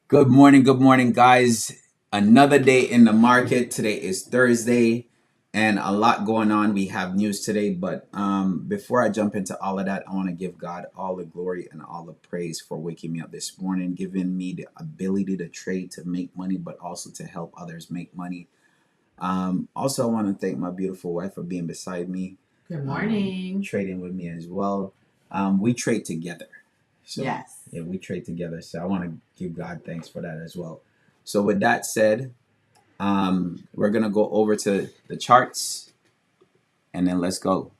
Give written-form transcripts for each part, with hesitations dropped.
Good morning, guys. Another day in the market. Today is Thursday, and a lot going on. We have news today, but before I jump into all of that, I want to give God all the glory and all the praise for waking me up this morning, giving me the ability to trade, to make money, but also to help others make money. Also, I want to thank my beautiful wife for being beside me. Good morning. Trading with me as well. We trade together. So, Yes. Yeah, we trade together. So I want to give God thanks for that as well. So with that said, we're gonna go over to the charts, and then let's go.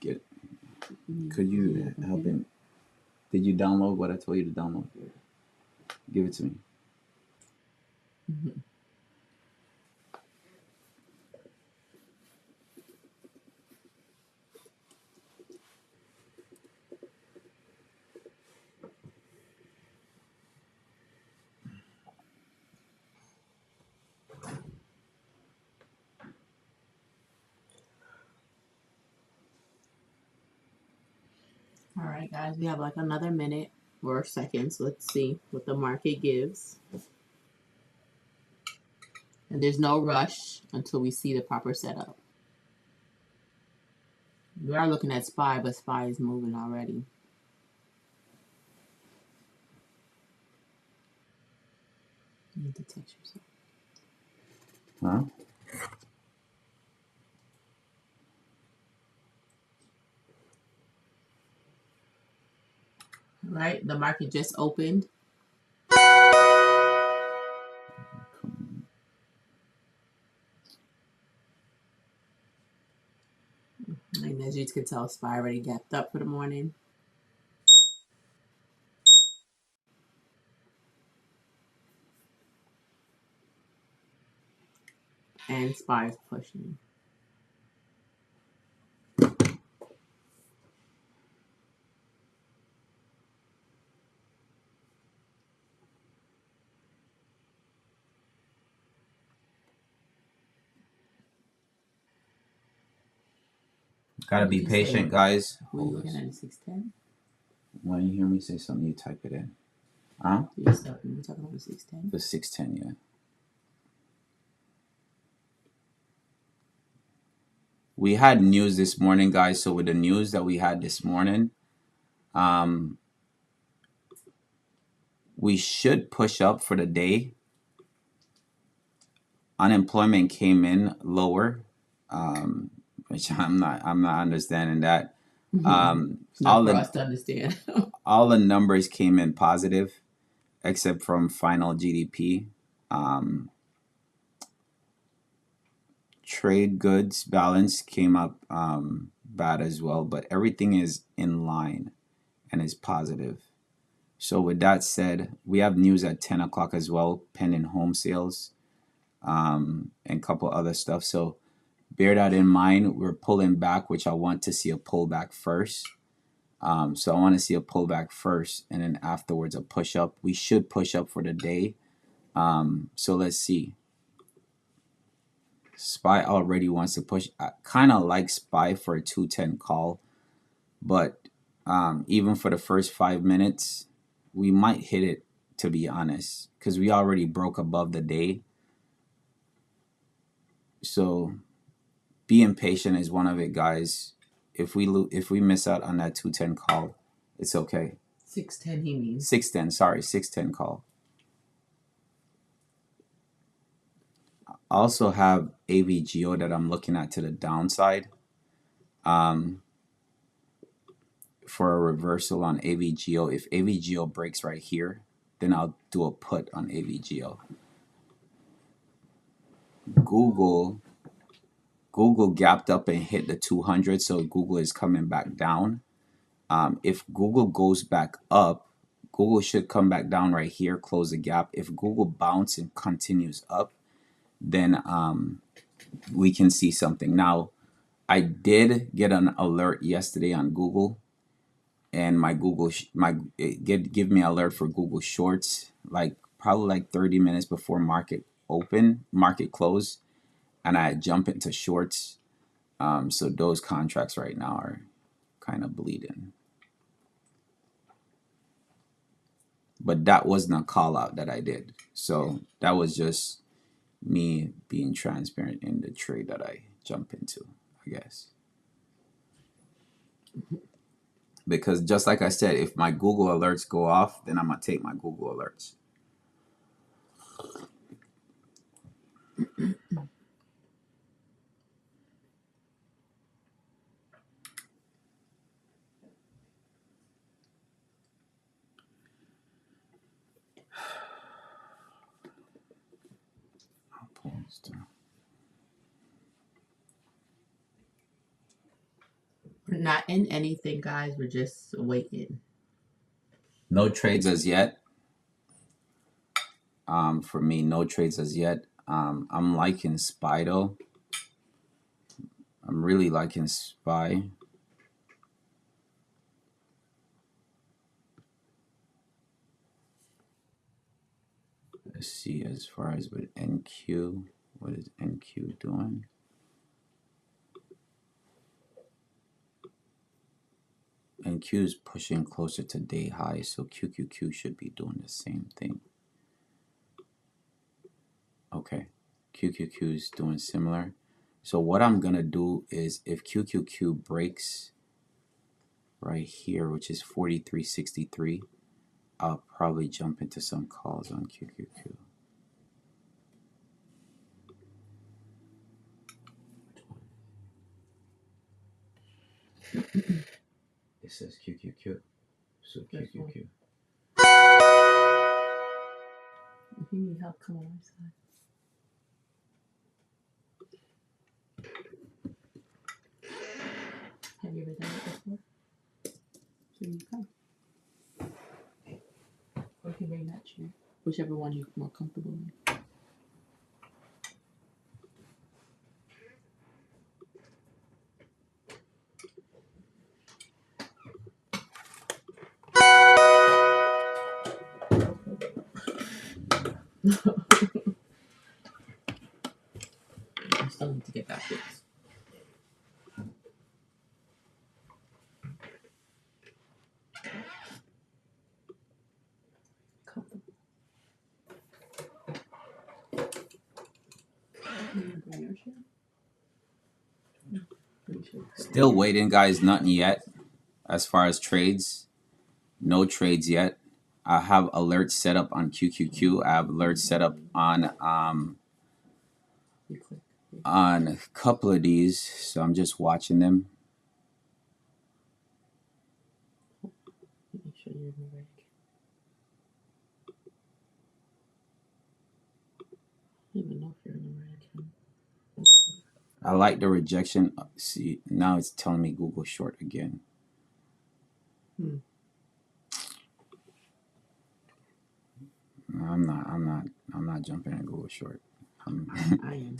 Could you help him? Did you download what I told you to download? Give it to me. Mhm. All right, guys, we have like another minute or seconds. Let's see what the market gives. And there's no rush until we see the proper setup. We are looking at SPY, but SPY is moving already. You need to text yourself. Huh? All right, the market just opened. And as you can tell, SPY already gapped up for the morning. And SPY is pushing. Gotta be patient, guys. Who are you looking at? 610? When you hear me say something, you type it in. Huh? You're talking about the 610? The 610, yeah. We had news this morning, guys. So with the news that we had this morning, we should push up for the day. Unemployment came in lower, which I'm not understanding that. It's not for us to understand. All the numbers came in positive, except from final GDP. Trade goods balance came up bad as well, but everything is in line and is positive. So with that said, we have news at 10 o'clock as well, pending home sales, and a couple other stuff. So bear that in mind. We're pulling back, which I want to see a pullback first. So I want to see a pullback first, and then afterwards a push up. We should push up for the day. So let's see. SPY already wants to push. I kind of like SPY for a 210 call, but even for the first 5 minutes, we might hit it, to be honest, because we already broke above the day. So being patient is one of it, guys. If we miss out on that 210 call, it's okay. 610 he means. 610, sorry, 610 call. I also have AVGO that I'm looking at to the downside. For a reversal on AVGO. If AVGO breaks right here, then I'll do a put on AVGO. Google gapped up and hit the 200, so Google is coming back down. If Google goes back up, Google should come back down right here, close the gap. If Google bounces and continues up, then we can see something. Now, I did get an alert yesterday on Google, and my Google give me an alert for Google Shorts, like probably like 30 minutes before market close, and I jump into shorts. So those contracts right now are kind of bleeding. but that wasn't a call out that I did. So that was just me being transparent in the trade that I jump into, I guess. Because just like I said, if my Google alerts go off, then I'm gonna take my Google alerts. I'll pause down. We're not in anything, guys. We're just waiting. No trades as yet. For me, no trades as yet. I'm liking SPY though. I'm really liking SPY. Let's see as far as with NQ. What is NQ doing? NQ is pushing closer to day high, so QQQ should be doing the same thing. Okay, QQQ is doing similar. So what I'm gonna do is if QQQ breaks right here, which is 43.63, I'll probably jump into some calls on QQQ. It says QQQ. So QQQ. If you need help, come on my side. Have you ever done it before? So you come. Or you can bring that chair. Whichever one you're more comfortable in. I still need to get that fixed. Comfortable. Still waiting, guys. Nothing yet. As far as trades, no trades yet. I have alerts set up on QQQ. I have alerts set up on a couple of these, so I'm just watching them. Make sure you're in the right. I don't even know if you're in the right account. I like the rejection. See, now it's telling me Google short again. I'm not jumping in Google short. I am.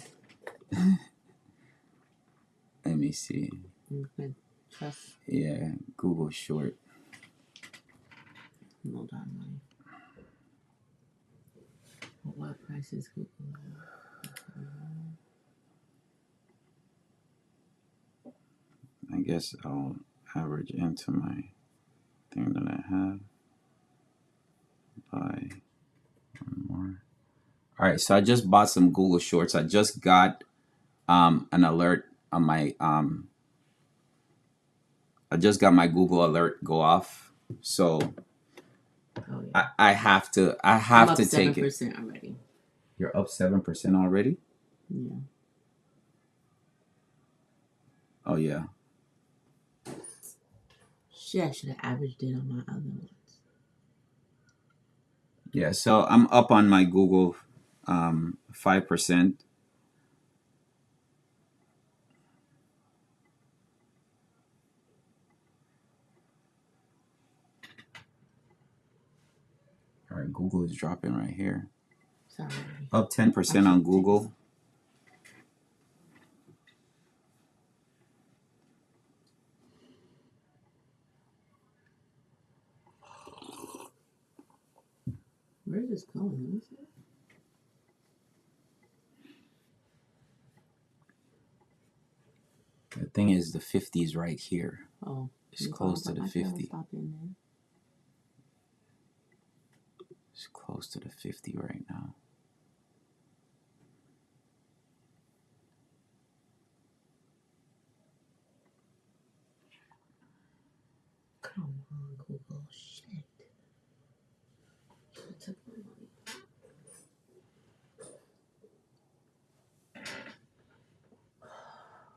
Let me see. Trust. Yeah, Google short. Hold on, money. What price is Google? I guess I'll average into my thing that I have. Buy one more. All right, so I just bought some Google shorts. I just got an alert on my I just got my Google alert go off. So I have to take it. 7% already. You're up 7% already? Yeah. Oh yeah. Shit, I should have averaged it on my other ones. Yeah, so I'm up on my Google 5%. All right, Google is dropping right here. Sorry. Up 10% on Google. Where is this going? Let me see. The thing is, the 50 is right here. Oh. It's close to the 50. It's close to the 50 right now. Come on, Google. Shit. Should've took my money.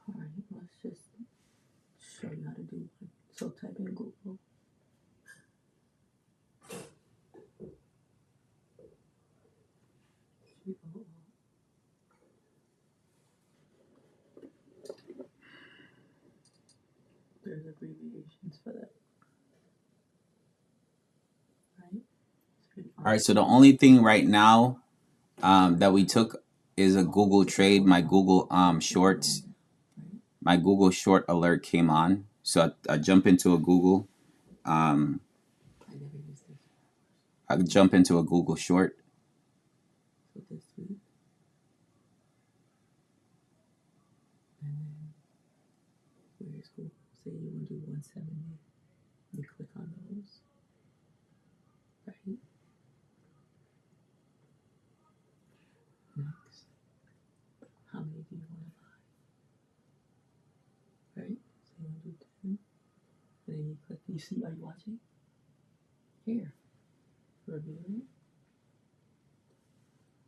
Alright, let's just show you how to do it. So type in Google. There's abbreviations for that. Right? All right, so the only thing right now that we took is a Google trade. My Google shorts, my Google short alert came on. So I jump into a Google. I never used this. I jump into a Google short. So this week. And then where's Google? Say you want to do 170. You click on those. Right? Next. How many do you want to buy? Right? So you want to do 10. And then you click. You see, are you watching? Here. Review it.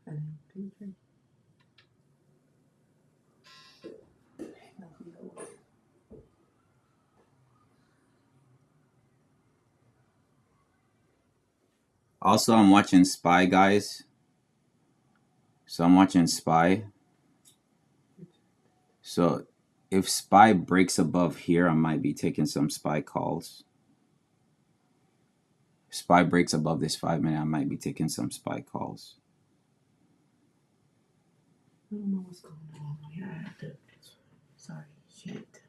And then do the trade. Also, I'm watching SPY, guys. So I'm watching SPY. So if SPY breaks above here, I might be taking some SPY calls. If SPY breaks above this 5 minute, I might be taking some SPY calls. I don't know what's going on here. I have to. Sorry, shit.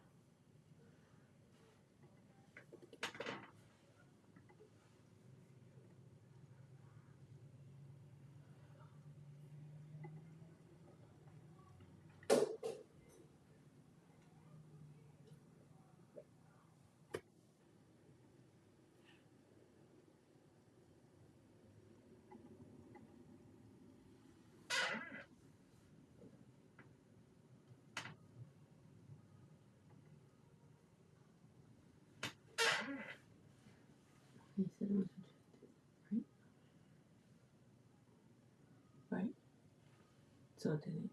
He said it was rejected, right? Right? So did it?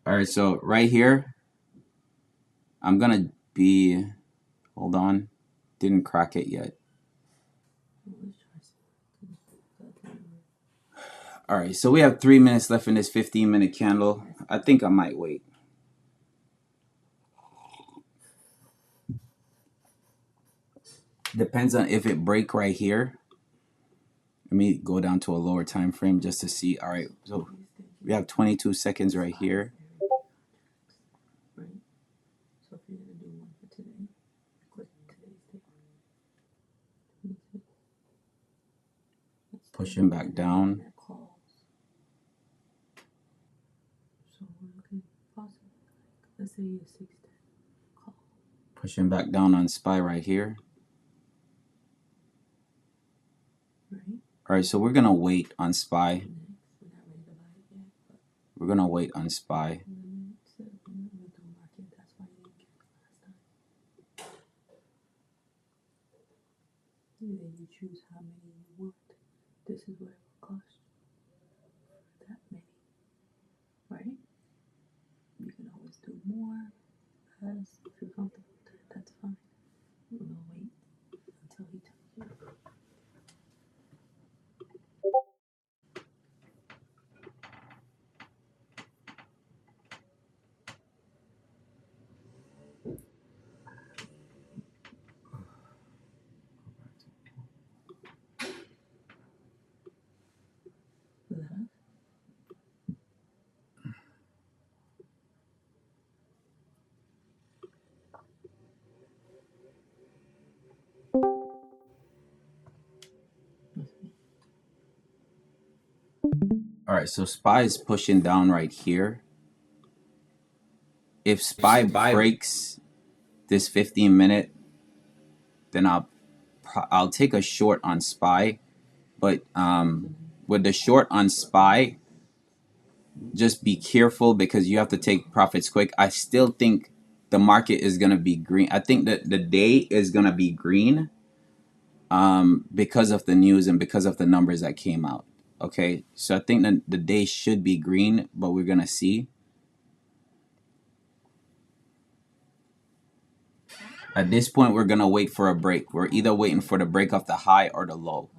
All right, so right here, I'm going to be, hold on, didn't crack it yet. Let's try some. All right, so we have 3 minutes left in this 15-minute candle. I think I might wait. Depends on if it break right here. Let me go down to a lower time frame just to see. All right, so we have 22 seconds right here. Right? So if you're going to do one for today, click today's date. Pushing back down. So we're looking possible. Let's say you're 610 call. Pushing back down on SPY right here. Right? All right, so we're going to wait on SPY. Next, we're not ready to buy it yet, but We're going to wait on SPY. that's why you didn't get it last time. And then you choose how many you want. This is what it will cost you. That many. Right? You can always do more, less, if you're comfortable with that, that's fine. We're gonna wait until he tells you. Is that us? All right, so SPY is pushing down right here. If SPY breaks this 15-minute, then I'll I'll take a short on SPY, but with the short on SPY, just be careful because you have to take profits quick. I still think the market is gonna be green. I think that the day is gonna be green because of the news and because of the numbers that came out. Okay, so I think that the day should be green, but we're gonna see. At this point, we're gonna wait for a break. We're either waiting for the break of the high or the low.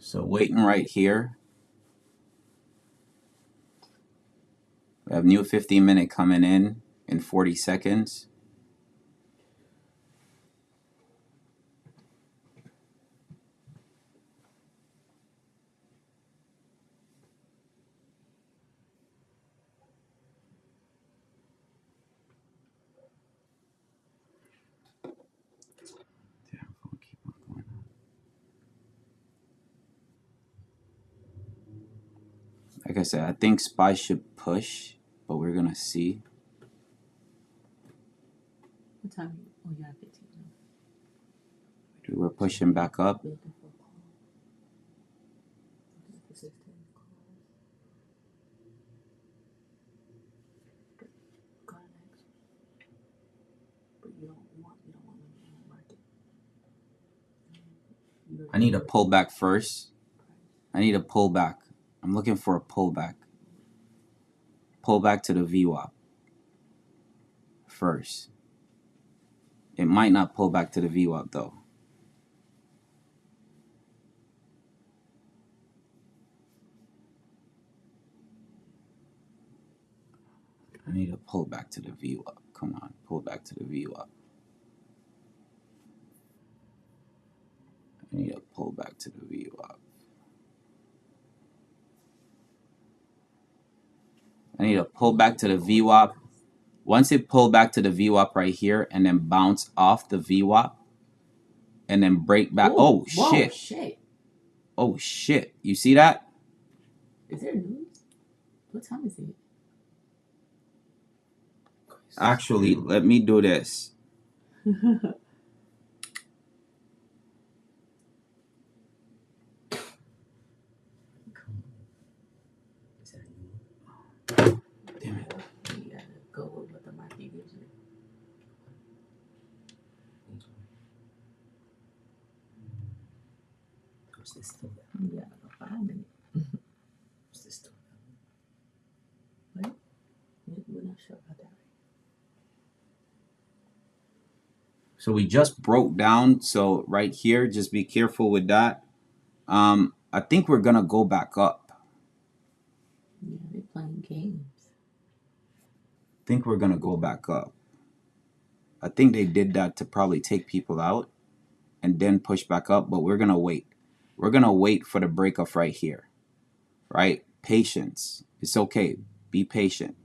So waiting right here. We have new 15-minute coming in 40 seconds. Like I said, I think SPY should push, but we're gonna see. What time? Oh, you have 15. We're pushing back up. I need a pullback first. I need a pullback. I'm looking for a pullback. Pullback to the VWAP first. It might not pull back to the VWAP though. I need a pullback to the VWAP. Come on, pull back to the VWAP. I need a pullback to the VWAP. I need a pullback to the VWAP. Once it pull back to the VWAP right here and then bounce off the VWAP and then break back. Oh shit. Whoa, shit. Oh shit. You see that? Is there news? What time is it? Actually, let me do this. Damn it. You gotta go with what the market gives you. You gotta go 5 minutes. What? We're not sure about that. So we just broke down. So right here, just be careful with that. I think we're gonna go back up. Yeah, they're playing games. I think we're gonna go back up. I think they did that to probably take people out and then push back up, but we're gonna wait. We're gonna wait for the breakup right here. Right? Patience. It's okay. Be patient.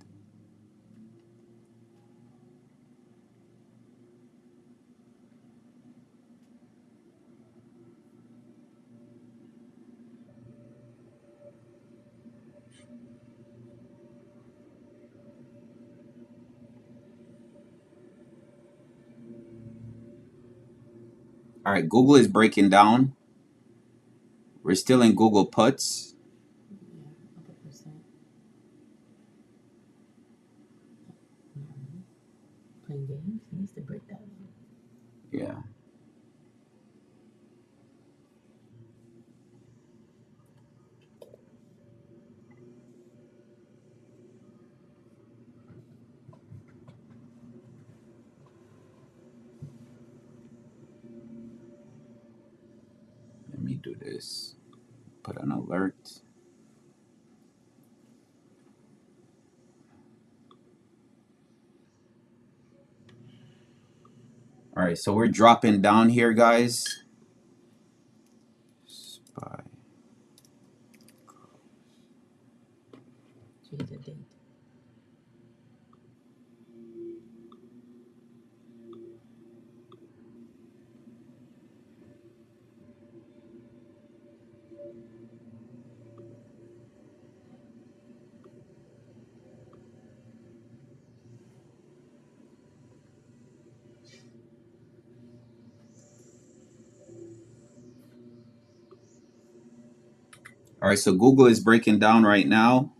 All right, Google is breaking down. We're still in Google puts. Yeah, up a percent. Playing games? He needs to break that one. Yeah. Let me do this. Put an alert. All right, so we're dropping down here, guys. SPY. All right, so Google is breaking down right now.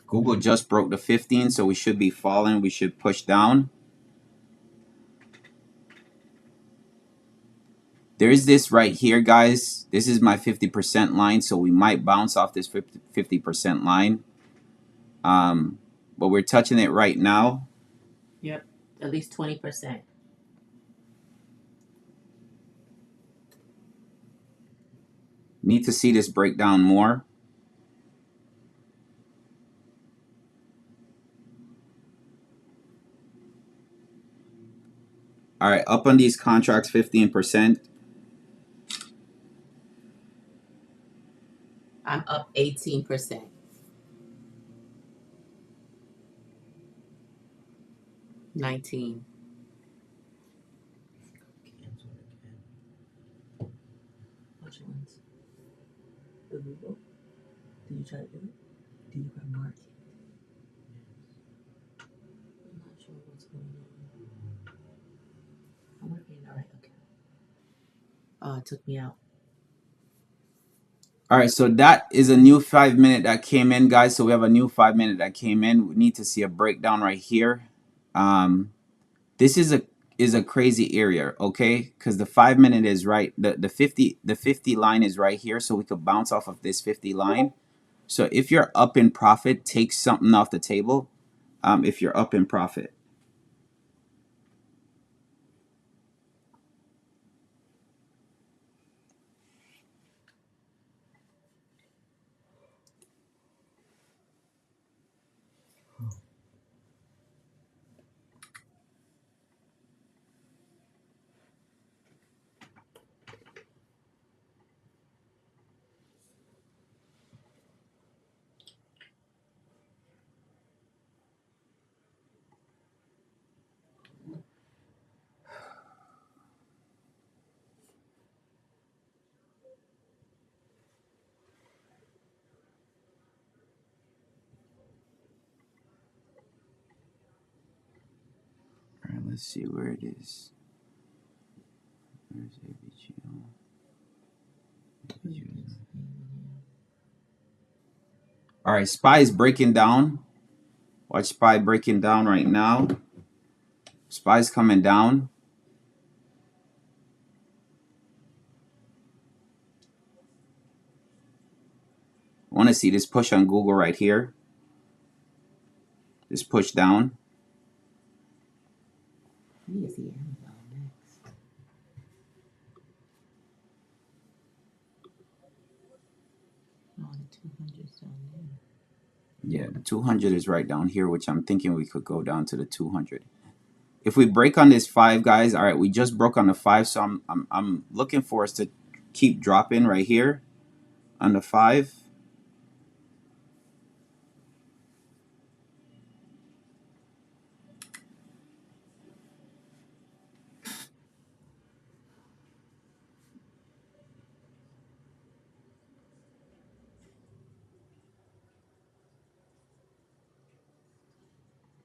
Google just broke the 15, so we should be falling. We should push down. There's this right here, guys. This is my 50% line, so we might bounce off this 50% line. But we're touching it right now. Yep, at least 20%. Need to see this break down more. All right, up on these contracts, 15%. I'm up 18%. 19. Which ones? The Google? Did you try to do it? Did you grab market? I'm not sure what's going on. I'm working all right. Okay. Oh, it took me out. All right, so that is a new 5-minute that came in, guys. So we have a new 5-minute that came in. We need to see a breakdown right here. This is a crazy area, okay? Because the 5-minute is right. The 50 line is right here, so we could bounce off of this 50 line. So if you're up in profit, take something off the table. If you're up in profit. All right, let's see where it is. Where's ABGO? All right, SPY is breaking down. Watch SPY breaking down right now. SPY's coming down. I want to see this push on Google right here. This push down. You need to see Amazon next. Oh, the 200's down there. Yeah, the 200 is right down here, which I'm thinking we could go down to the 200. If we break on this 5, guys, all right, we just broke on the 5, so I'm looking for us to keep dropping right here on the 5.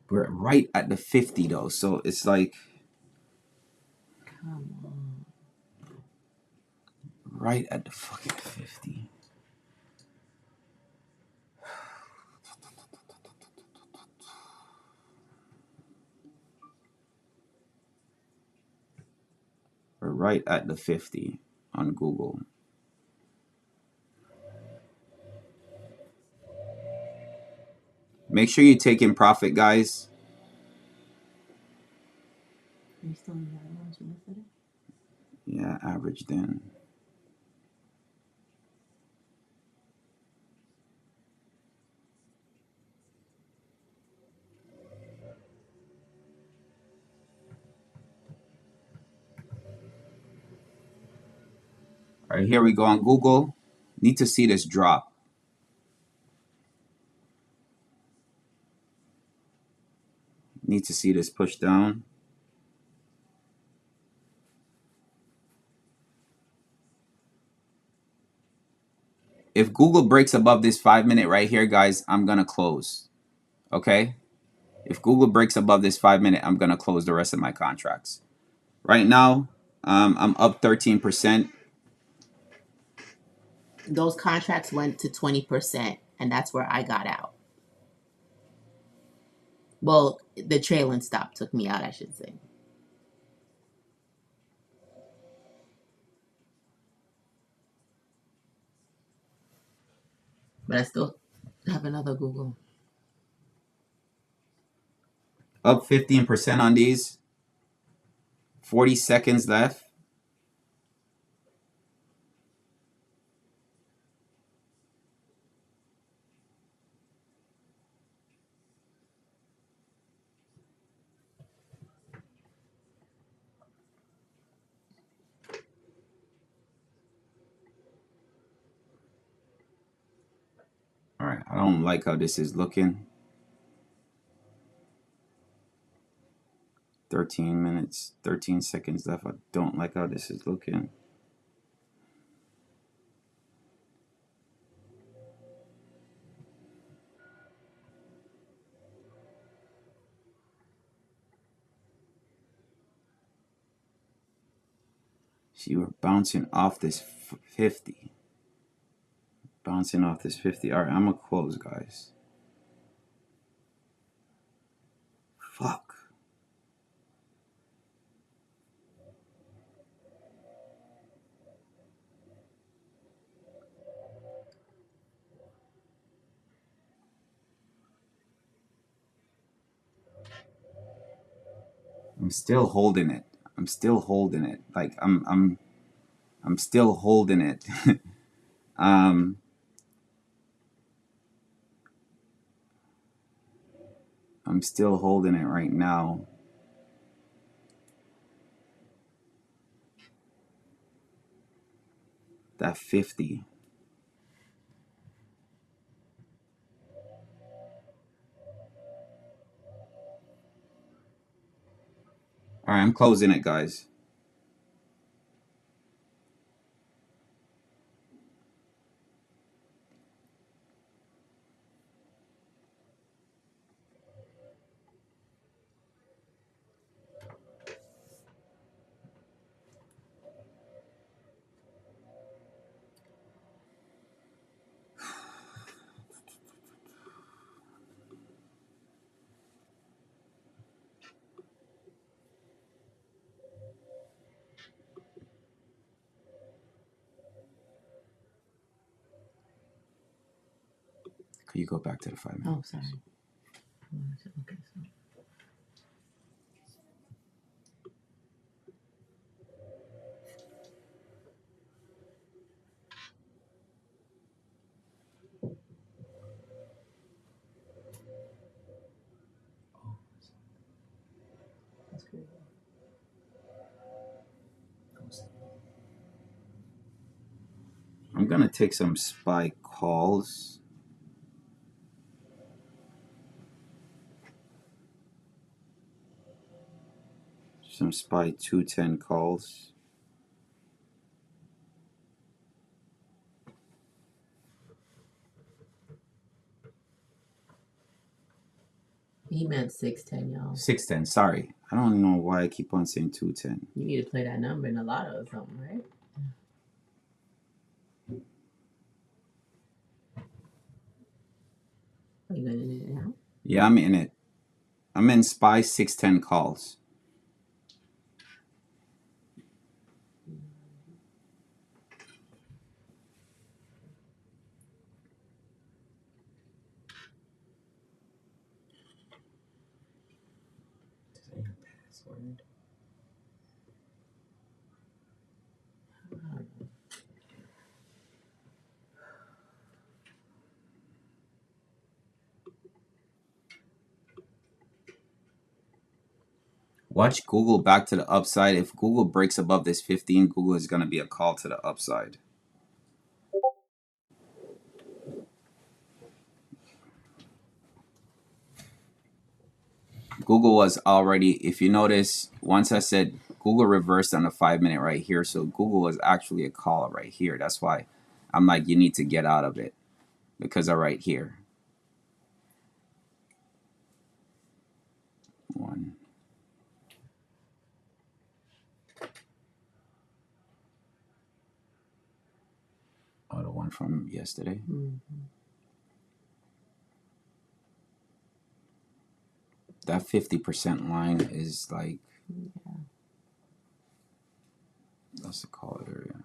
We're right at the 50 though, so it's like Come on. right at the fucking 50. We're right at the 50 on Google. Make sure you take in profit, guys. Are you still in the other ones you listed it? Yeah, averaged in. All right, here we go on Google. Need to see this drop. Need to see this push down. If Google breaks above this 5-minute right here, guys, I'm going to close. Okay? If Google breaks above this 5-minute, I'm going to close the rest of my contracts. Right now, I'm up 13%. Those contracts went to 20%, and that's where I got out. Well, the trailing stop took me out, I should say. But I still have another Google. Up 15% on these. 40 seconds left. All right, I don't like how this is looking. 13 minutes, 13 seconds left. I don't like how this is looking. See, we're bouncing off this 50. Bouncing off this 50. All right, I'm going to close, guys. Fuck. I'm still holding it. I'm still holding it. Like I'm still holding it. I'm still holding it right now. That 50. All right, I'm closing it, guys. Could you go back to the 5 minutes? Oh, sorry. Okay, so. That's crazy. I'm gonna take some SPY calls. Some SPY 210 calls. He meant 610, y'all. 610. Sorry, I don't know why I keep on saying 210. You need to play that number in a lotto or something, right? Are you going to do it now? Yeah, I'm in it. I'm in SPY 610 calls. Password. Watch Google back to the upside. If Google breaks above this 15, Google is going to be a call to the upside. Google was already, if you notice, once I said Google reversed on the 5 minute right here. So Google was actually a call right here. That's why I'm like, you need to get out of it because of right here. One. Oh, the one from yesterday. That 50% line is like, that's the call area.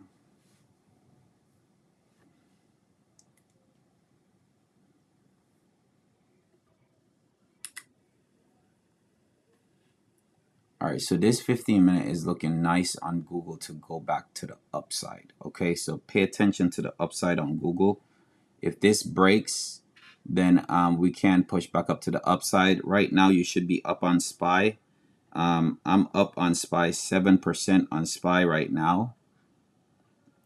All right, so this 15-minute is looking nice on Google to go back to the upside. Okay, so pay attention to the upside on Google. If this breaks, then we can push back up to the upside. Right now, you should be up on SPY. I'm up on SPY, 7% on SPY right now.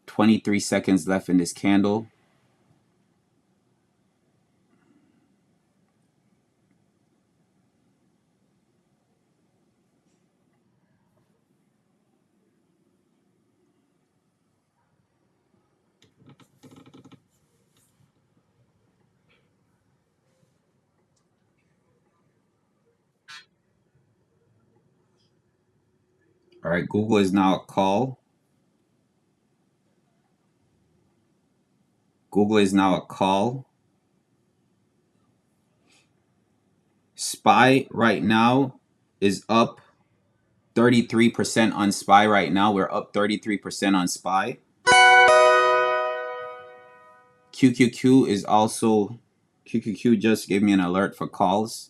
23 seconds left in this candle. All right, Google is now a call. Google is now a call. SPY right now is up 33% on SPY right now. We're up 33% on SPY. QQQ is also, QQQ just gave me an alert for calls.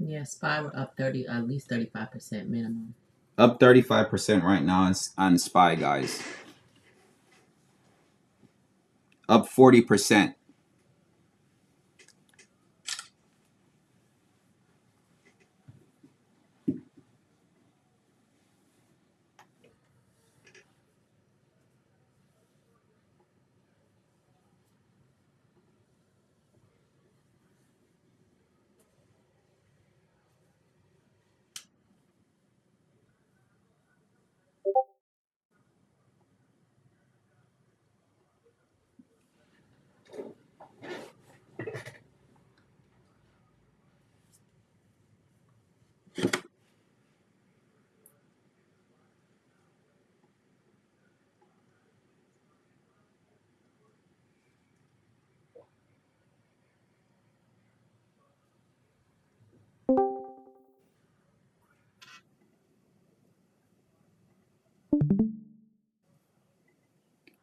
Yeah, SPY were up 30, at least 35% minimum. Up 35% right now on SPY, guys. Up 40%.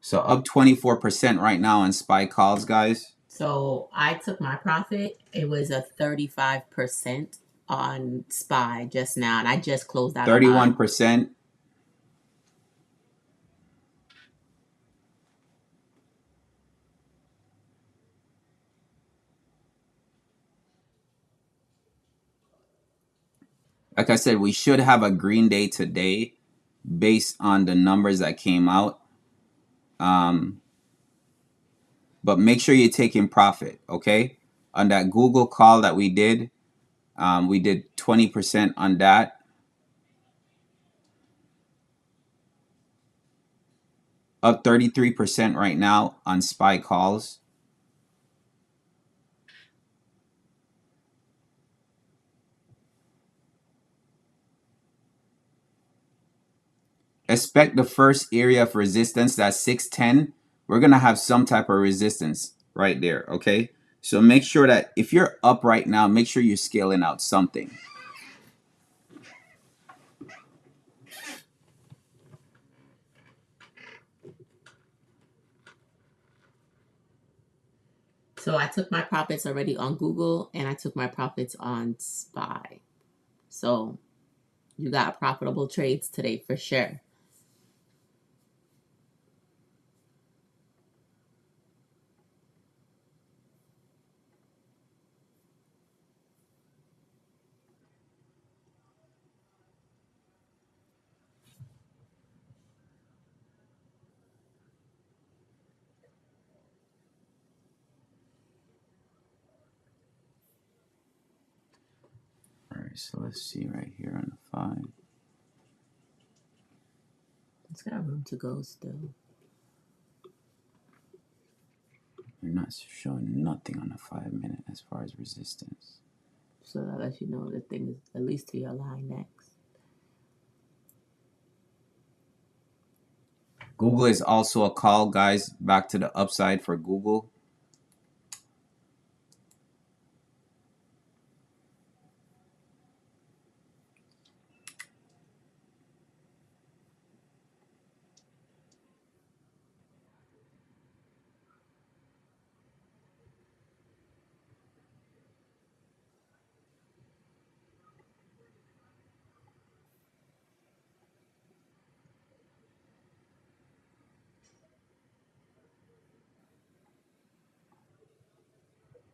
So up 24% right now on SPY calls, guys. So I took my profit. It was a 35% on SPY just now, and I just closed out a lot. 31%. Like I said, we should have a green day today based on the numbers that came out. But make sure you're taking profit, okay? On that Google call that we did 20% on that. Up 33% right now on SPY calls. Expect the first area of resistance, that's 610. We're going to have some type of resistance right there, okay? So make sure that if you're up right now, make sure you're scaling out something. So I took my profits already on Google, and I took my profits on SPY. So you got profitable trades today for sure. right, so let's see right here on the 5. It's got room to go still. They're not showing nothing on the 5-minute as far as resistance. So that lets you know the thing is at least to your line next. Google is also a call, guys, back to the upside for Google.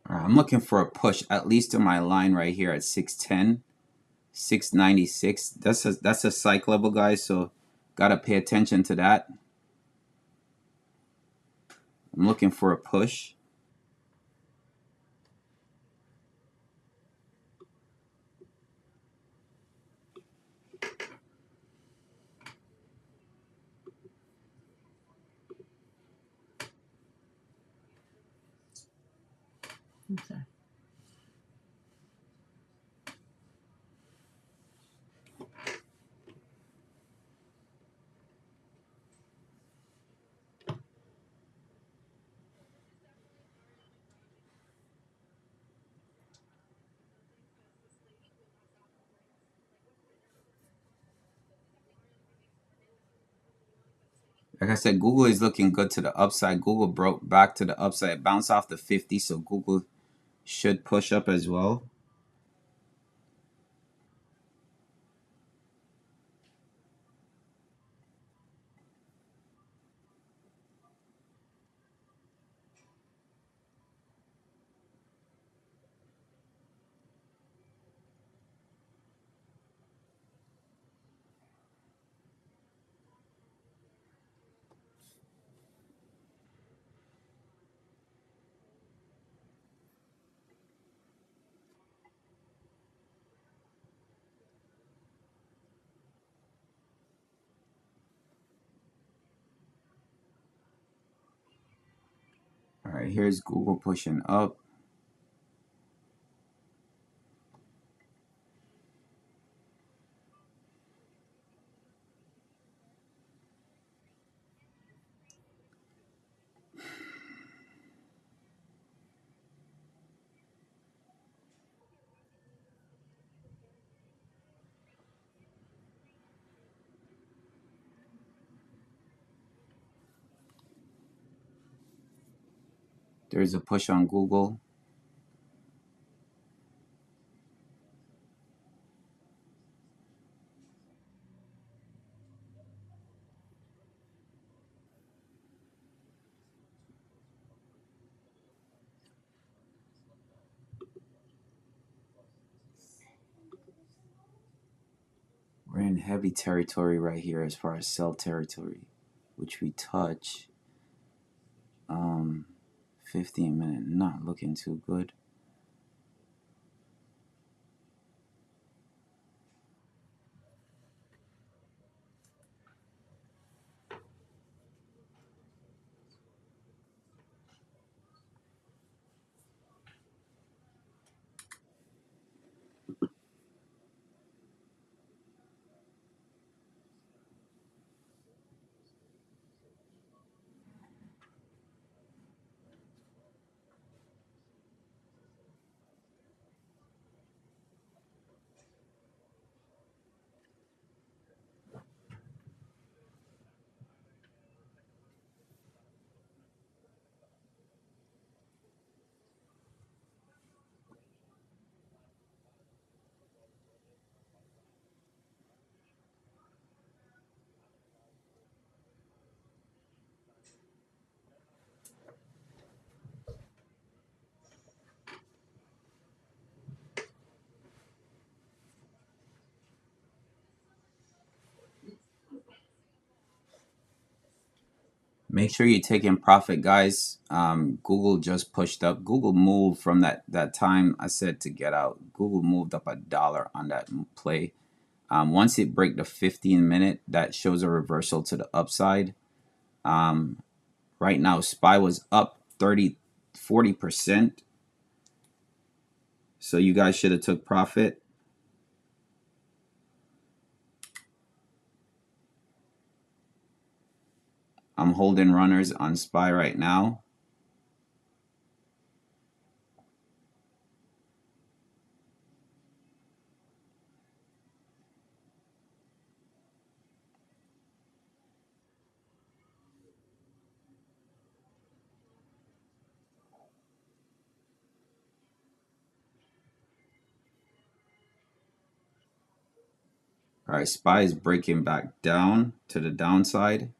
All right, I'm looking for a push, at least in my line right here at 610, 696. That's a psych level, guys, so got to pay attention to that. I'm looking for a push. I'm sorry. Like I said, Google is looking good to the upside. Google broke back to the upside, bounced off the 50, so Google should push up as well. All right, here's Google pushing up. There's a push on Google. We're in heavy territory right here as far as sell territory, which we touch. 15-minute, not looking too good. Make sure you're taking profit, guys. Google just pushed up. Google moved from that time I said to get out. Google moved up $1 on that play. Once it break the 15-minute, that shows a reversal to the upside. Right now, SPY was up 40%. So you guys should have took profit. I'm holding runners on SPY right now. All right, SPY is breaking back down to the downside.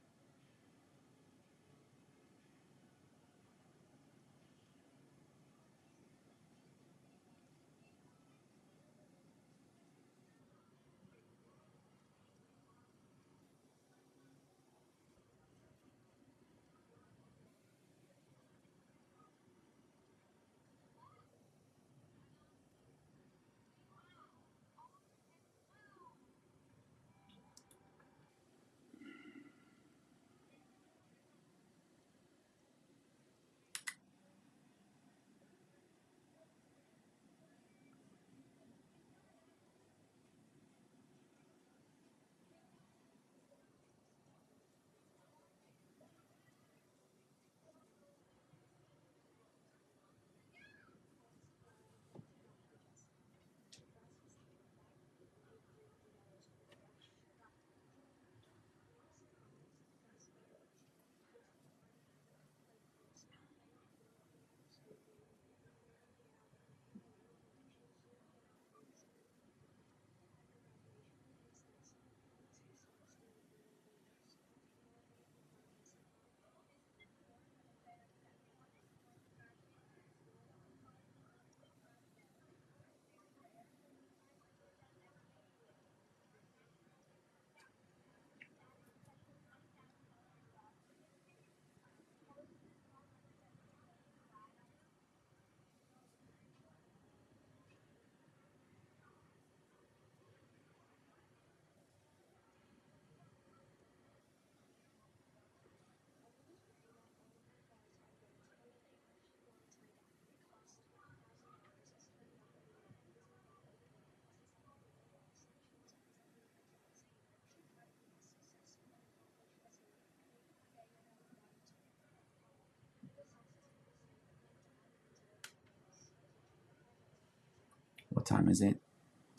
What time is it?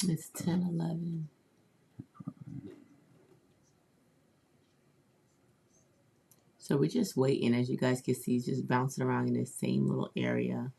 It's 10:11. So we're just waiting. As you guys can see, just bouncing around in this same little area.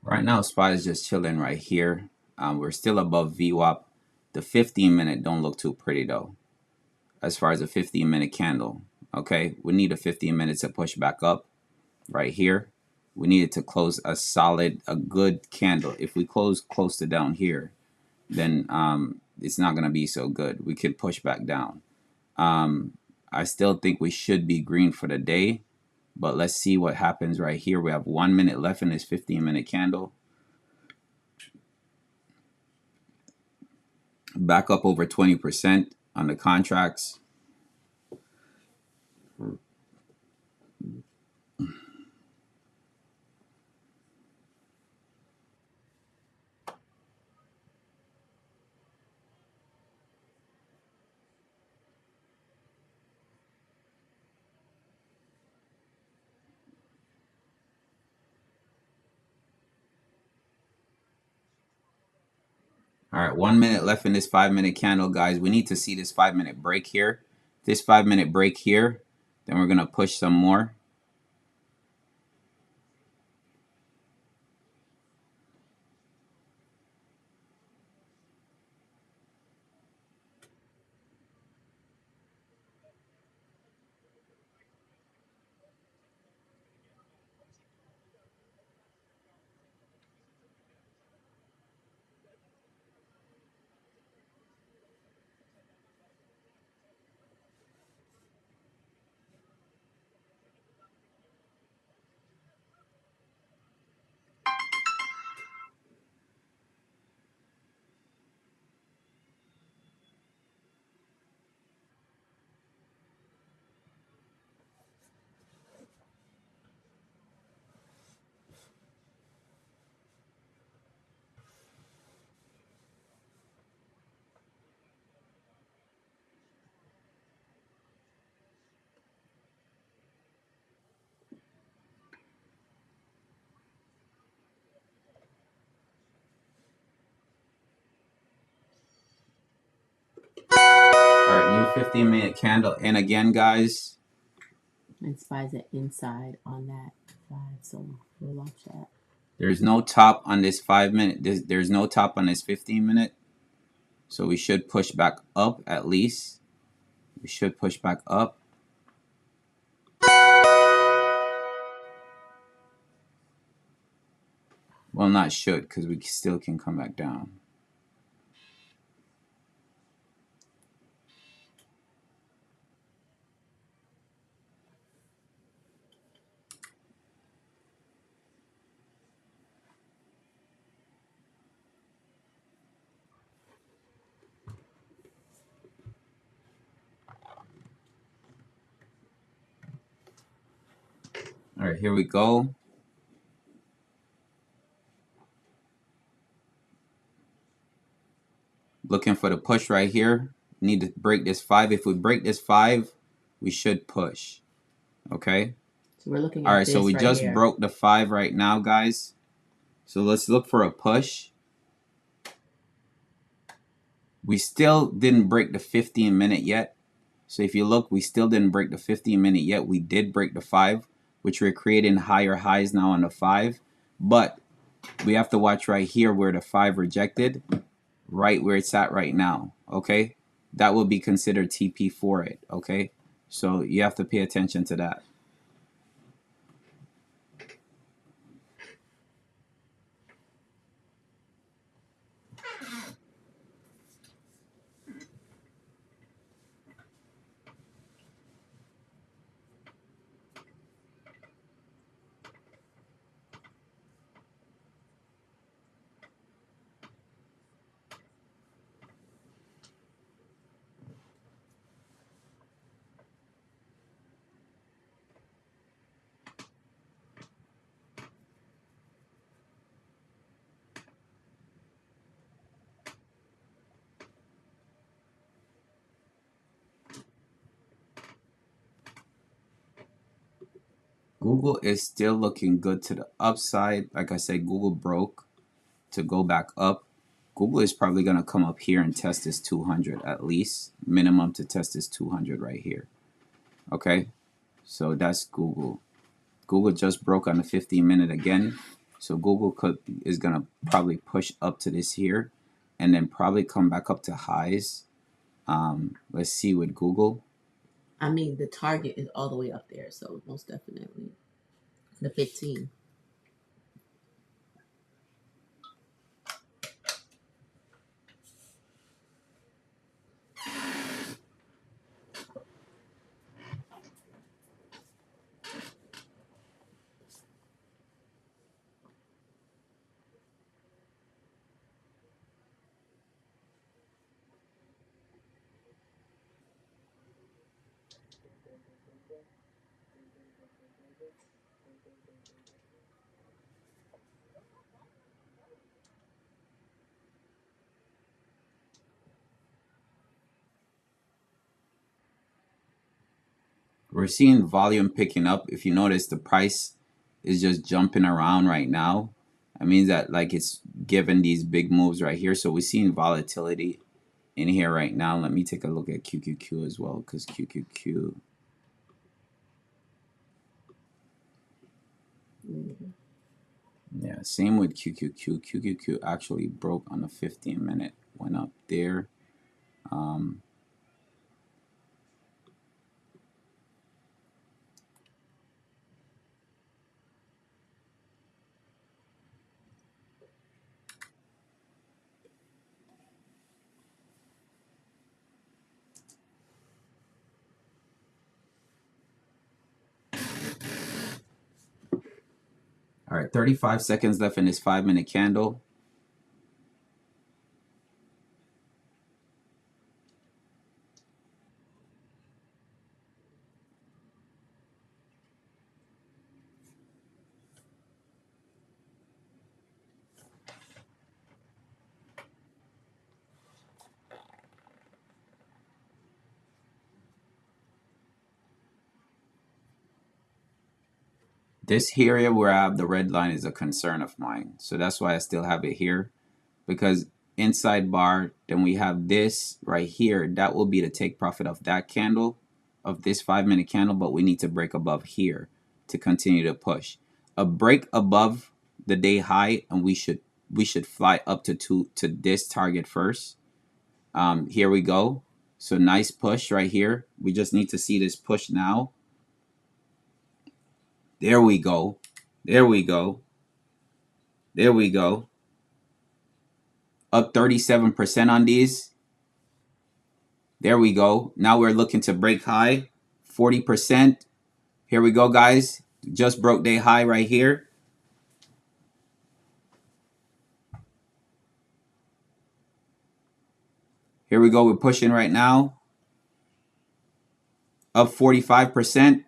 Right now, SPY is just chilling right here. We're still above VWAP. The 15-minute don't look too pretty though, as far as a 15-minute candle. Okay, we need a 15 minutes to push back up right here. We need it to close a good candle. If we close close to down here, then it's not gonna be so good. We could push back down. I still think we should be green for the day, but let's see what happens right here. We have 1 minute left in this 15-minute candle. Back up over 20% on the contracts. All right, 1 minute left in this 5-minute candle, guys. We need to see this 5-minute break here. This 5-minute break here, then we're going to push some more. All right, new 15-minute candle. And again, guys, And SPY's an inside on that 5, so we'll watch that. there's no top on this 5-minute. There's no top on this 15-minute. So we should push back up at least. We should push back up. Well, not should, because we still can come back down. All right, here we go. Looking for the push right here. Need to break this 5. If we break this 5, we should push. Okay. So we're looking at All right, this so we right just here. broke the 5 right now, guys. So let's look for a push. We still didn't break the 15-minute yet. So if you look, we still didn't break the 15-minute yet. We did break the 5, which we're creating higher highs now on the 5. But we have to watch right here where the 5 rejected, right where it's at right now, okay? That will be considered TP for it, okay? So you have to pay attention to that. Google is still looking good to the upside. Like I said, Google broke to go back up. Google is probably going to come up here and test this 200 at least. Minimum to test this 200 right here. Okay? So that's Google. Google just broke on the 15-minute again. So Google is going to probably push up to this here and then probably come back up to highs. Let's see with Google. I mean, the target is all the way up there, so most definitely the 15. We're seeing volume picking up. If you notice, the price is just jumping around right now. It means that like it's given these big moves right here. So we're seeing volatility in here right now. Let me take a look at QQQ as well, because QQQ. Yeah, same with QQQ. QQQ actually broke on the 15-minute, went up there. All right, 35 seconds left in this 5-minute candle. This area where I have the red line is a concern of mine. So that's why I still have it here. Because inside bar, then we have this right here. That will be the take profit of that candle, of this 5-minute candle. But we need to break above here to continue to push. A break above the day high, and we should fly up to this target first. Here we go. So nice push right here. We just need to see this push now. There we go. There we go. There we go. Up 37% on these. There we go. Now we're looking to break high. 40%. Here we go, guys. Just broke day high right here. Here we go. We're pushing right now. Up 45%.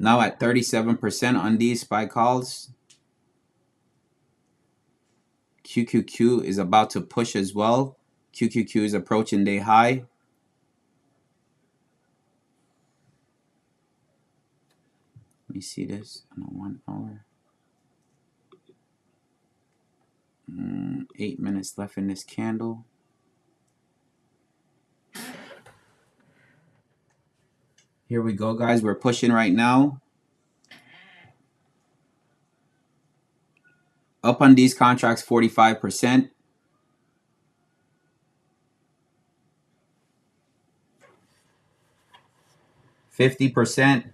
Now at 37% on these SPY calls. QQQ is about to push as well. QQQ is approaching day high. Let me see this on a 1 hour. 8 minutes left in this candle. Here we go, guys. We're pushing right now. Up on these contracts, 45%. 50%.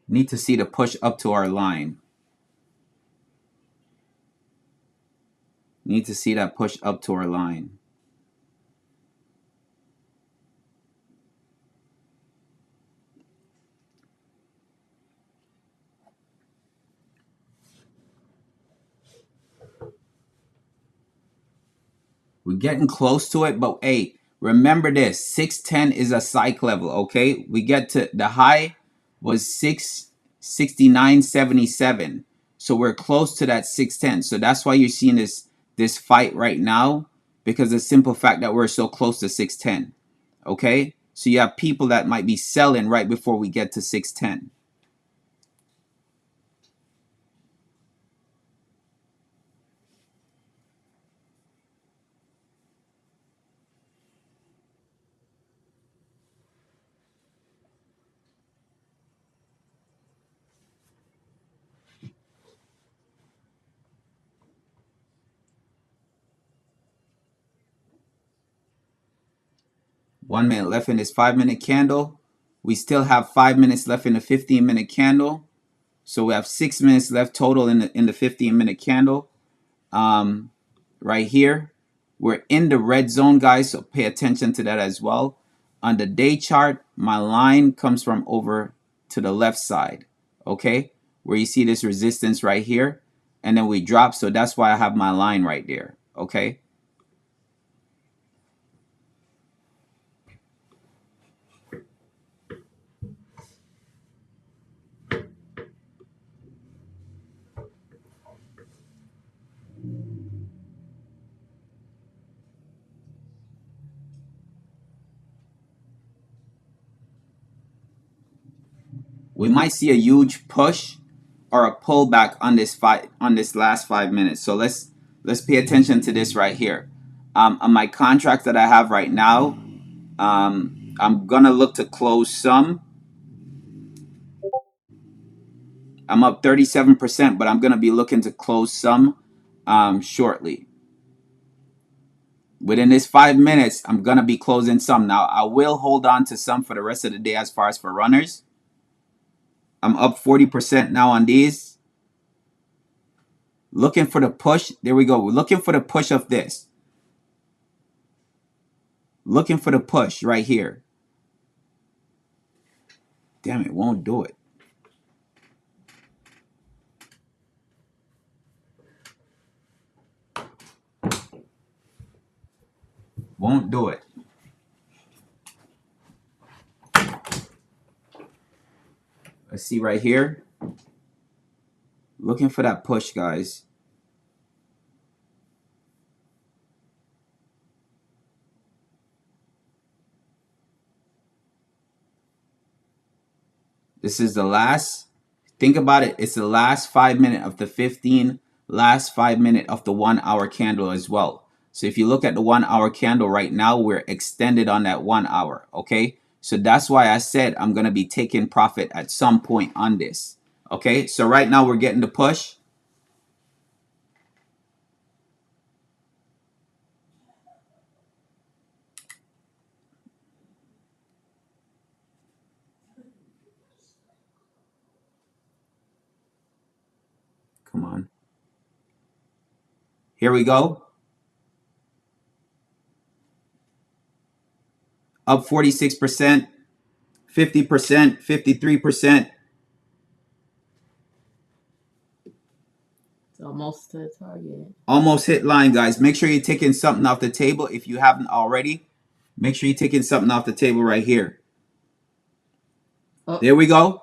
Need to see the push up to our line. Need to see that push up to our line. We're getting close to it, but hey, remember this, 610 is a psych level, okay? We get to, the high was 669.77. So we're close to that 610. So that's why you're seeing this fight right now, because the simple fact that we're so close to 610, okay? So you have people that might be selling right before we get to 610. 1 minute left in this 5-minute candle. We still have 5 minutes left in the 15-minute candle. So we have 6 minutes left total in the 15-minute candle. Right here, we're in the red zone, guys, so pay attention to that as well. On the day chart, my line comes from over to the left side, okay, where you see this resistance right here, and then we drop, so that's why I have my line right there, okay. We might see a huge push or a pullback on this last 5 minutes. So let's pay attention to this right here. On my contract that I have right now, I'm gonna look to close some. I'm up 37%, but I'm gonna be looking to close some shortly. Within this 5 minutes, I'm gonna be closing some. Now I will hold on to some for the rest of the day as far as for runners. I'm up 40% now on these. Looking for the push. There we go. We're looking for the push of this. Looking for the push right here. Damn it, won't do it. Won't do it. Let's see right here. Looking for that push, guys. This is the last. Think about it. It's the last 5 minutes of the 15, last 5 minutes of the 1 hour candle as well. So if you look at the 1 hour candle right now, we're extended on that 1 hour. Okay. So that's why I said I'm going to be taking profit at some point on this. Okay. So right now we're getting the push. Come on. Here we go. Up 46%, 50%, 53%. It's almost to the target. Almost hit line, guys. Make sure you're taking something off the table if you haven't already. Make sure you're taking something off the table right here. Oh. There we go.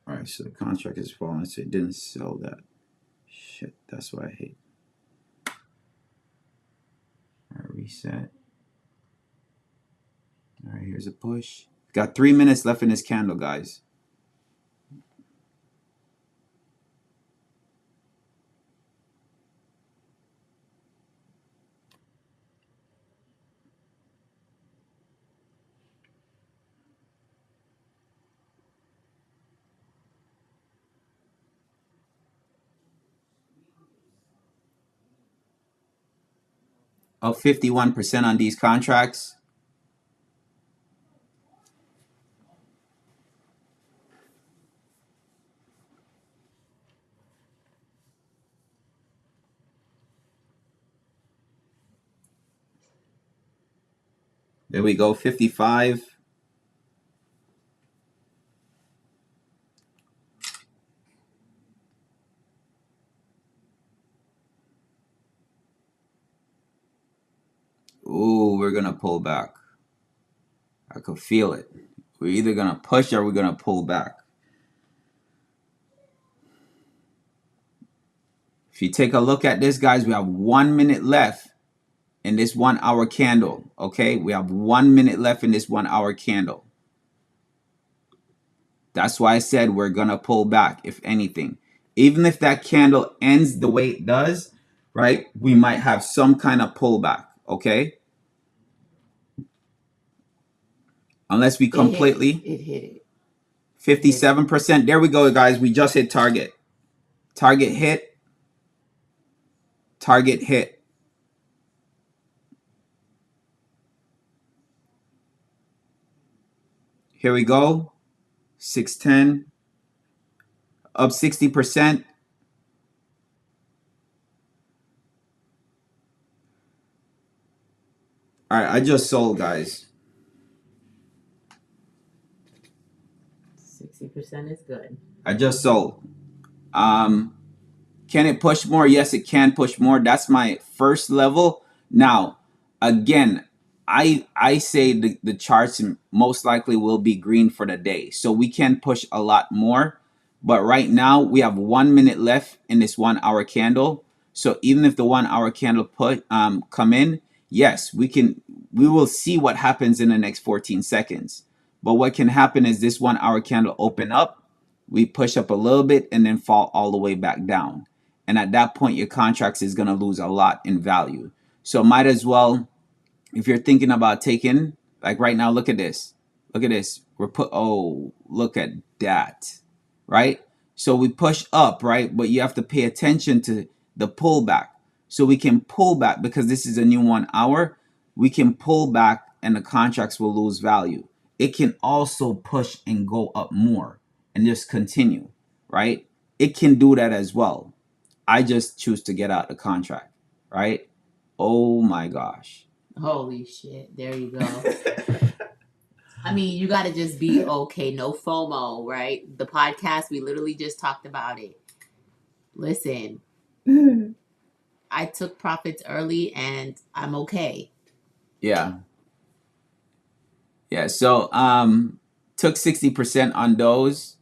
All right, so the contract is falling, so it didn't sell that. Shit, that's what I hate. All right, reset. All right, here's a push. Got 3 minutes left in this candle, guys. Up 51% on these contracts. There we go, 55. Ooh, we're going to pull back. I could feel it. We're either going to push or we're going to pull back. If you take a look at this, guys, we have 1 minute left in this 1 hour candle. Okay, we have 1 minute left in this 1 hour candle. That's why I said we're going to pull back, if anything. Even if that candle ends the way it does, right? We might have some kind of pullback, okay? Unless we completely It hit it. 57%. There we go, guys. We just hit target. Target hit. Target hit. Here we go. 610. Up 60%. All right, I just sold, guys. 60% is good. I just sold. Can it push more? Yes, it can push more. That's my first level. Now, again, I say the charts most likely will be green for the day. So we can push a lot more. But right now we have 1 minute left in this 1 hour candle. So even if the 1 hour candle come in, yes, we will see what happens in the next 14 seconds. But what can happen is this 1 hour candle open up, we push up a little bit and then fall all the way back down. And at that point, your contracts is going to lose a lot in value. So might as well, if you're thinking about taking, like right now, look at this. Look at this. Look at that, right? So we push up, right? But you have to pay attention to the pullback. So we can pull back because this is a new 1 hour. We can pull back and the contracts will lose value. It can also push and go up more and just continue, right? It can do that as well. I just choose to get out the contract, right? Oh my gosh. Holy shit. There you go. I mean, you got to just be okay. No FOMO, right? The podcast, we literally just talked about it. Listen, I took profits early and I'm okay. Yeah. Yeah. So took 60% on those.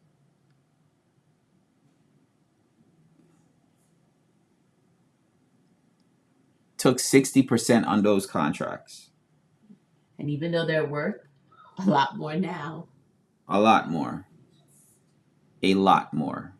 Took 60% on those contracts. And even though they're worth a lot more now. A lot more. A lot more.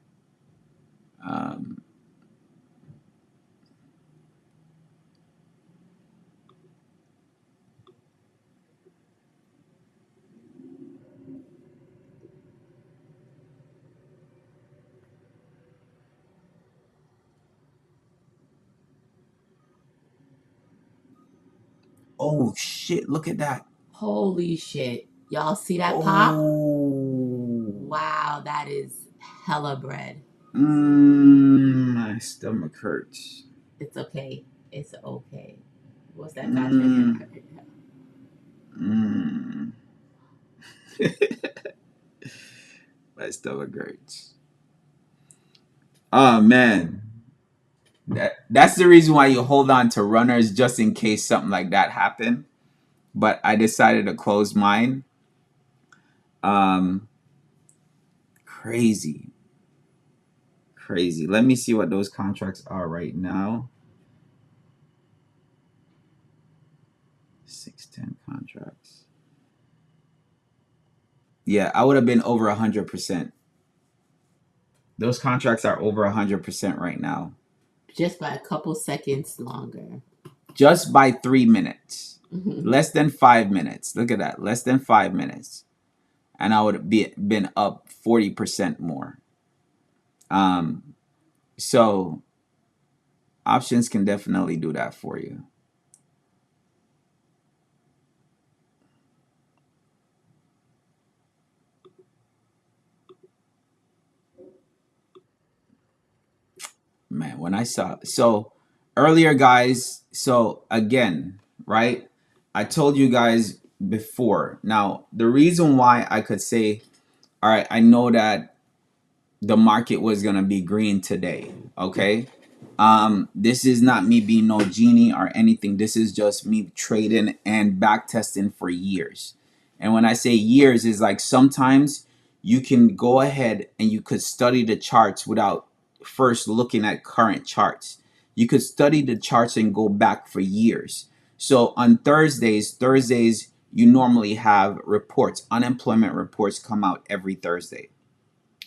Oh shit, look at that. Holy shit. Y'all see that pop? Wow, that is hella bread. My stomach hurts. It's okay. It's okay. What's that contract? My stomach hurts. Oh man. That's the reason why you hold on to runners just in case something like that happened. But I decided to close mine. Crazy. Crazy. Let me see what those contracts are right now. 610 contracts. Yeah, I would have been over 100%. Those contracts are over 100% right now. Just by a couple seconds longer. Just by 3 minutes. Less than 5 minutes. Look at that. Less than 5 minutes. And I would have been up 40% more. So options can definitely do that for you. Man, when I saw so earlier, guys, so again, right? I told you guys before. Now, the reason why I could say, all right, I know that the market was gonna be green today. Okay. This is not me being no genie or anything. This is just me trading and back testing for years. And when I say years, is like sometimes you can go ahead and you could study the charts without first looking at current charts. You could study the charts and go back for years. So on Thursdays, you normally have reports, unemployment reports come out every Thursday.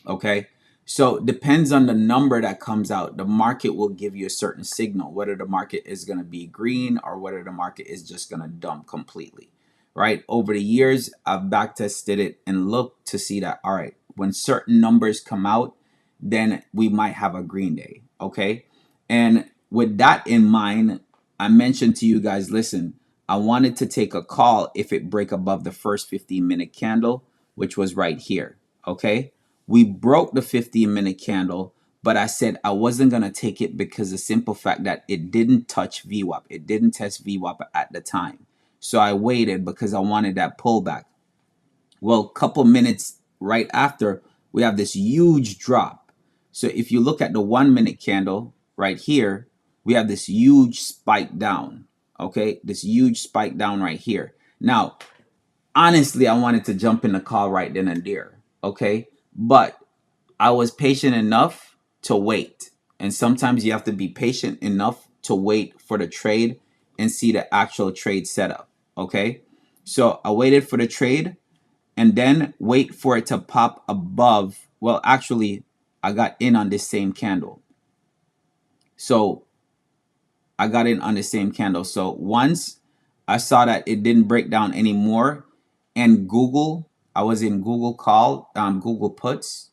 Okay. So depends on the number that comes out. The market will give you a certain signal, whether the market is going to be green or whether the market is just going to dump completely, right? Over the years, I've back tested it and looked to see that, all right, when certain numbers come out, then we might have a green day, okay? And with that in mind, I mentioned to you guys, listen, I wanted to take a call if it break above the first 15-minute candle, which was right here, okay? We broke the 15-minute candle, but I said I wasn't going to take it because the simple fact that it didn't touch VWAP. It didn't test VWAP at the time. So I waited because I wanted that pullback. Well, a couple minutes right after, we have this huge drop. So if you look at the 1-minute candle right here, we have this huge spike down. Okay, this huge spike down right here. Now, honestly, I wanted to jump in the call right then and there. Okay, but I was patient enough to wait. And sometimes you have to be patient enough to wait for the trade and see the actual trade setup. Okay, so I waited for the trade and then wait for it to pop above. Well, actually, I got in on this same candle. So I got in on the same candle. So once I saw that it didn't break down anymore, and Google, I was in Google call, Google puts.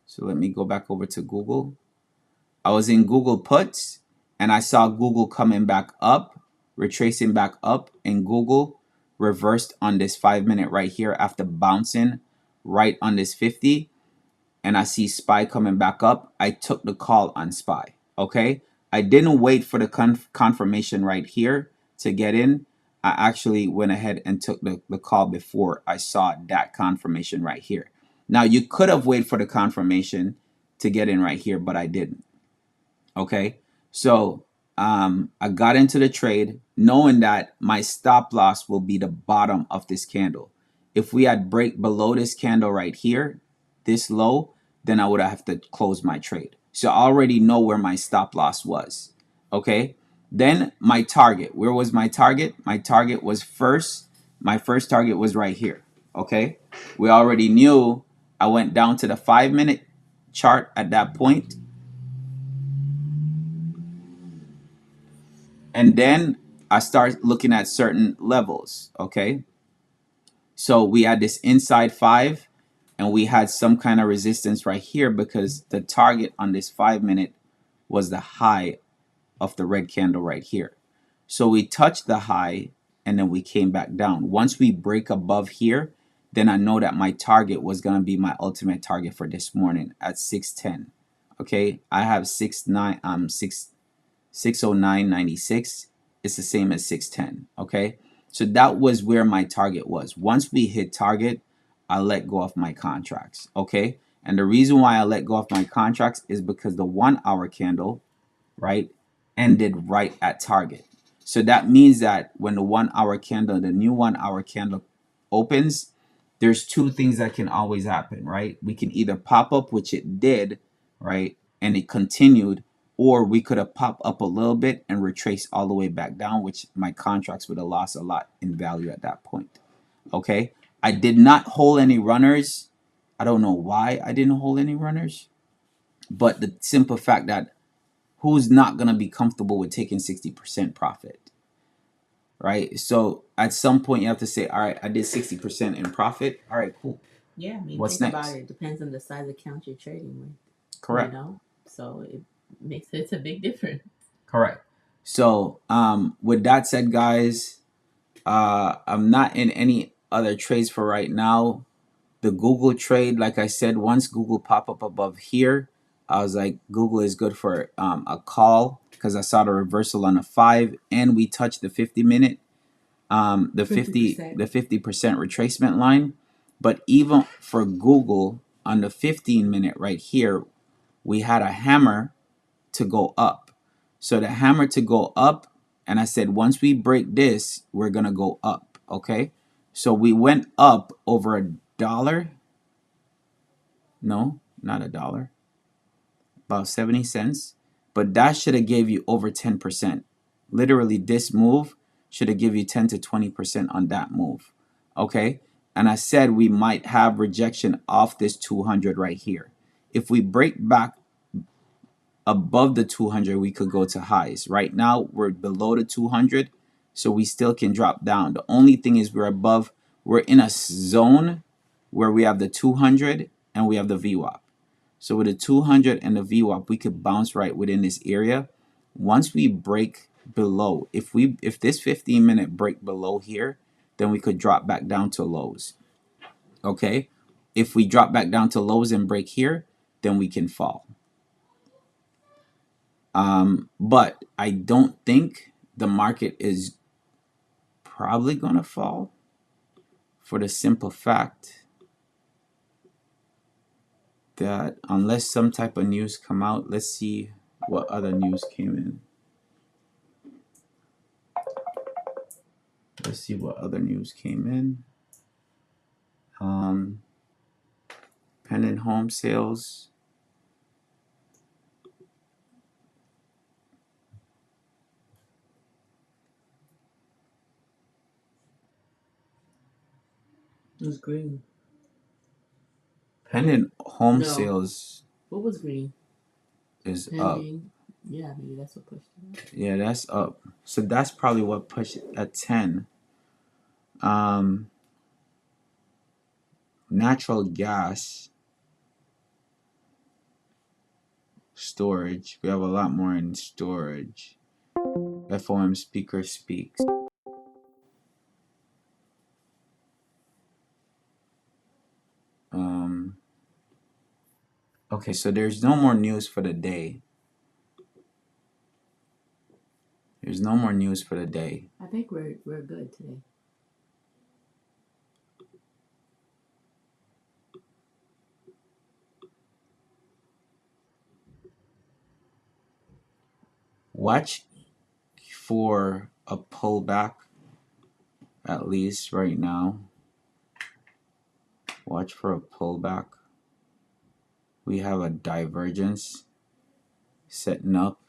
So let me go back over to Google. I was in Google puts and I saw Google coming back up, retracing back up, and Google reversed on this 5-minute right here after bouncing right on this 50. And I see SPY coming back up. I took the call on SPY. Okay. I didn't wait for the confirmation right here to get in. I actually went ahead and took the call before I saw that confirmation right here. Now, you could have waited for the confirmation to get in right here, but I didn't. Okay, so I got into the trade knowing that my stop loss will be the bottom of this candle. If we had break below this candle right here, this low, then I would have to close my trade. So I already know where my stop loss was. Okay, then my target. Where was my target? My target was my first target was right here. Okay, we already knew. I went down to the 5-minute chart at that point. And then I start looking at certain levels. Okay. So we had this inside 5 and we had some kind of resistance right here because the target on this 5-minute was the high of the red candle right here. So we touched the high and then we came back down. Once we break above here, then I know that my target was going to be my ultimate target for this morning at 610. Okay. I have 609.96. It's the same as 610. Okay, so that was where my target was. Once we hit target, I let go of my contracts. Okay, and the reason why I let go of my contracts is because the 1-hour candle, right, ended right at target. So that means that when the 1-hour candle, the new 1-hour candle opens, there's two things that can always happen, right? We can either pop up, which it did, right, and it continued, or we could have popped up a little bit and retraced all the way back down, which my contracts would have lost a lot in value at that point. Okay, I did not hold any runners. I don't know why I didn't hold any runners, but the simple fact that who's not going to be comfortable with taking 60% profit, right? So at some point you have to say, all right, I did 60% in profit. All right, cool. Yeah, I mean, What's think next? about it. It depends on the size account you're trading with. Correct. You know, so it's a big difference. Correct. So with that said, guys, I'm not in any other trades for right now. The Google trade, like I said, once Google pop up above here, I was like, Google is good for a call because I saw the reversal on a 5 and we touched the 50-minute, the 50% retracement line. But even for Google on the 15-minute right here, we had a hammer to go up. So the hammer to go up, and I said, once we break this, we're going to go up. Okay. So we went up over $1. No, not $1. About 70 cents. But that should have gave you over 10%. Literally, this move should have give you 10 to 20% on that move. Okay. And I said we might have rejection off this 200 right here. If we break back above the 200, we could go to highs. Right now, we're below the 200, so we still can drop down. The only thing is we're in a zone where we have the 200 and we have the VWAP. So with the 200 and the VWAP, we could bounce right within this area. Once we break below, if this 15-minute break below here, then we could drop back down to lows. Okay? If we drop back down to lows and break here, then we can fall. But I don't think the market is probably going to fall for the simple fact that unless some type of news come out, let's see what other news came in. Let's see what other news came in. Pending home sales. It was green. Pending home No. sales What was green? is Pending. up. Yeah, maybe that's what pushed it up. Yeah, that's up. So that's probably what pushed it at 10. Natural gas storage. We have a lot more in storage. FOM speaker speaks. Okay, so there's no more news for the day. There's no more news for the day. I think we're good today. Watch for a pullback, at least right now. Watch for a pullback. We have a divergence setting up,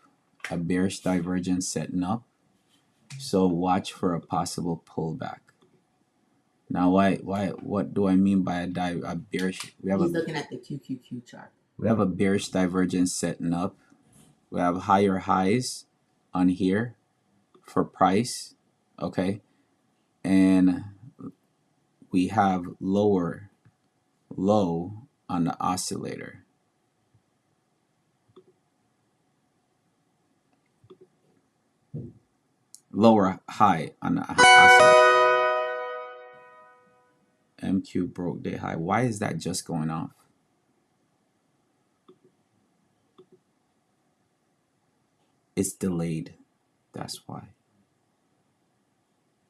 a bearish divergence setting up. So watch for a possible pullback. Now, what do I mean by a bearish? He's looking at the QQQ chart. We have a bearish divergence setting up. We have higher highs on here for price, okay? And we have lower low on the oscillator. Lower high on the oscillator. MQ broke day high. Why is that just going off? It's delayed. That's why.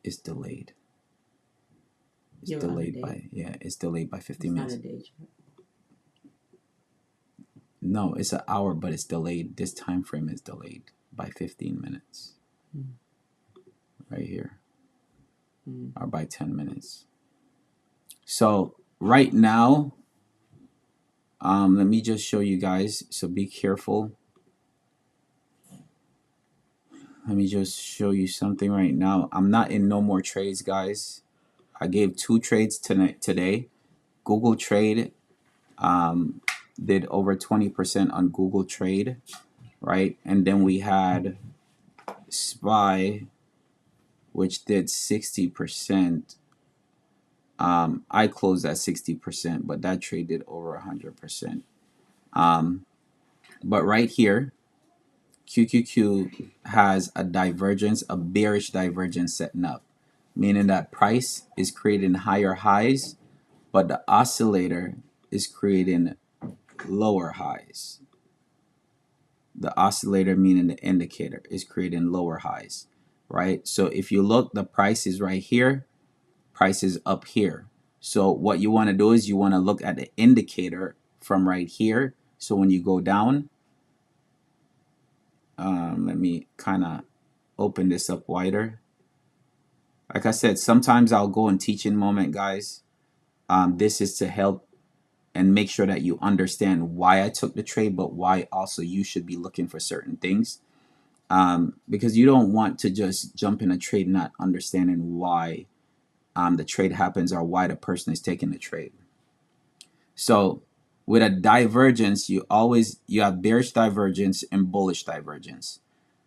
It's delayed. It's delayed by it's delayed by 50 minutes. Not a day chart. No, it's an hour, but it's delayed. This time frame is delayed by 15 minutes. Right here. Or by 10 minutes. So right now, let me just show you guys. So be careful. Let me just show you something right now. I'm not in no more trades, guys. I gave 2 trades today. Google Trade did over 20% on Google Trade, right? And then we had SPY, which did 60%. I closed at 60%, but that trade did over 100%. But right here, QQQ has a divergence, a bearish divergence setting up, meaning that price is creating higher highs, but the oscillator is creating lower highs. The oscillator, meaning the indicator, is creating lower highs, right? So if you look, the price is right here, price is up here. So what you want to do is you want to look at the indicator from right here. So when you go down, let me kind of open this up wider. Like I said, sometimes I'll go in teaching moment, guys. This is to help and make sure that you understand why I took the trade, but why also you should be looking for certain things. Because you don't want to just jump in a trade not understanding why the trade happens or why the person is taking the trade. So with a divergence, you have bearish divergence and bullish divergence.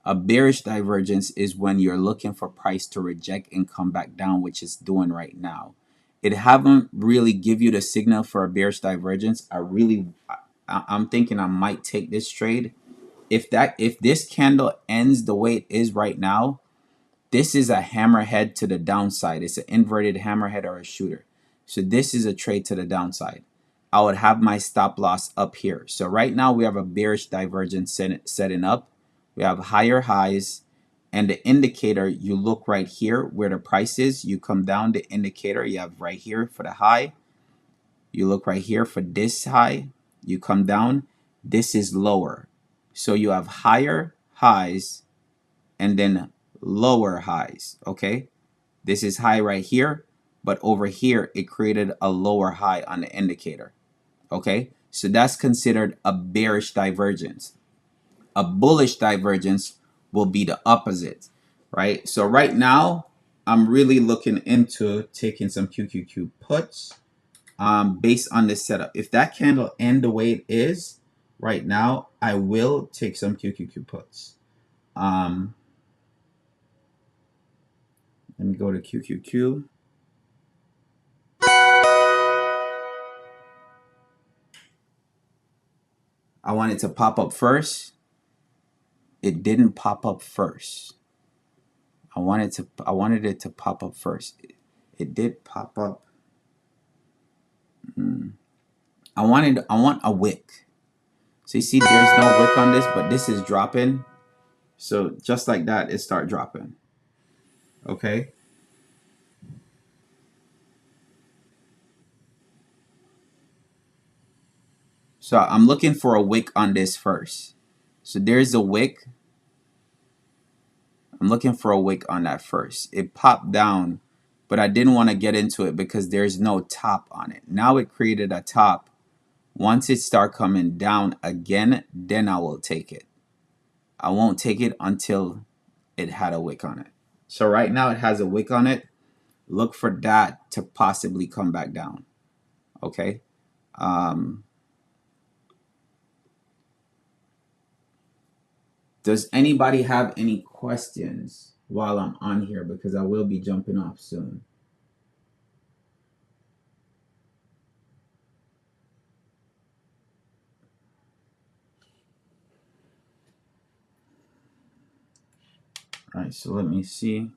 A bearish divergence is when you're looking for price to reject and come back down, which it's doing right now. It haven't really give you the signal for a bearish divergence. I'm thinking I might take this trade. If this candle ends the way it is right now, this is a hammerhead to the downside. It's an inverted hammerhead or a shooter. So this is a trade to the downside. I would have my stop loss up here. So right now we have a bearish divergence setting up. We have higher highs, and the indicator, you look right here where the price is. You come down the indicator, you have right here for the high. You look right here for this high. You come down. This is lower. So you have higher highs and then lower highs. Okay, this is high right here, but over here it created a lower high on the indicator. Okay, so that's considered a bearish divergence. A bullish divergence will be the opposite, right? So right now I'm really looking into taking some QQQ puts based on this setup. If that candle end the way it is right now, I will take some QQQ puts. Let me go to QQQ. I want it to pop up first. It didn't pop up first. I wanted it to pop up first. It did pop up. I want a wick. So you see there's no wick on this, but this is dropping. So just like that, it start dropping. Okay. So I'm looking for a wick on this first. So there's a wick. I'm looking for a wick on that first. It popped down, but I didn't want to get into it because there's no top on it. Now it created a top. Once it start coming down again, then I will take it. I won't take it until it had a wick on it. So right now it has a wick on it. Look for that to possibly come back down. Okay. Does anybody have any questions while I'm on here? Because I will be jumping off soon. All right, so let me see.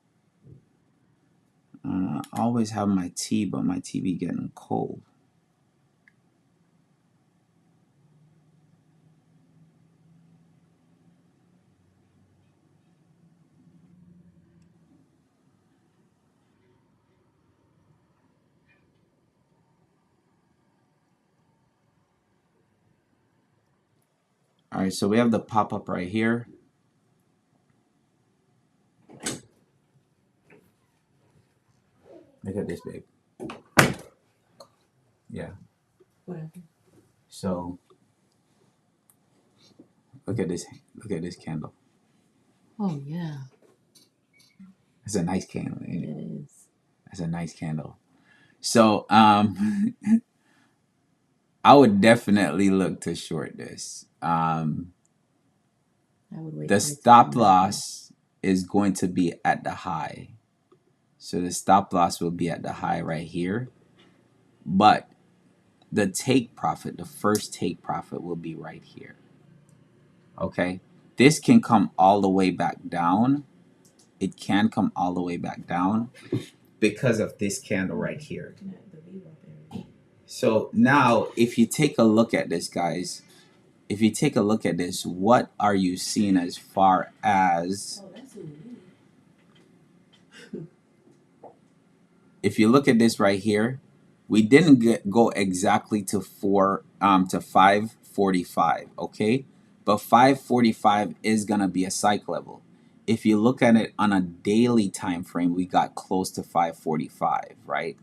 I always have my tea, but my tea be getting cold. All right, so we have the pop-up right here. Look at this, babe. Yeah. What happened? So look at this. Look at this candle. Oh yeah, It's a nice candle, ain't it? it is. That's a nice candle. So I would definitely look to short this. I would wait. The stop loss is going to be at the high. So the stop loss will be at the high right here. But the take profit, the first take profit will be right here. Okay. This can come all the way back down. It can come all the way back down because of this candle right here. So now if you take a look at this, guys, if you take a look at this, what are you seeing as far as, if you look at this right here, we didn't go exactly to 545, okay? But 545 is gonna be a psych level. If you look at it on a daily time frame, we got close to 545, right?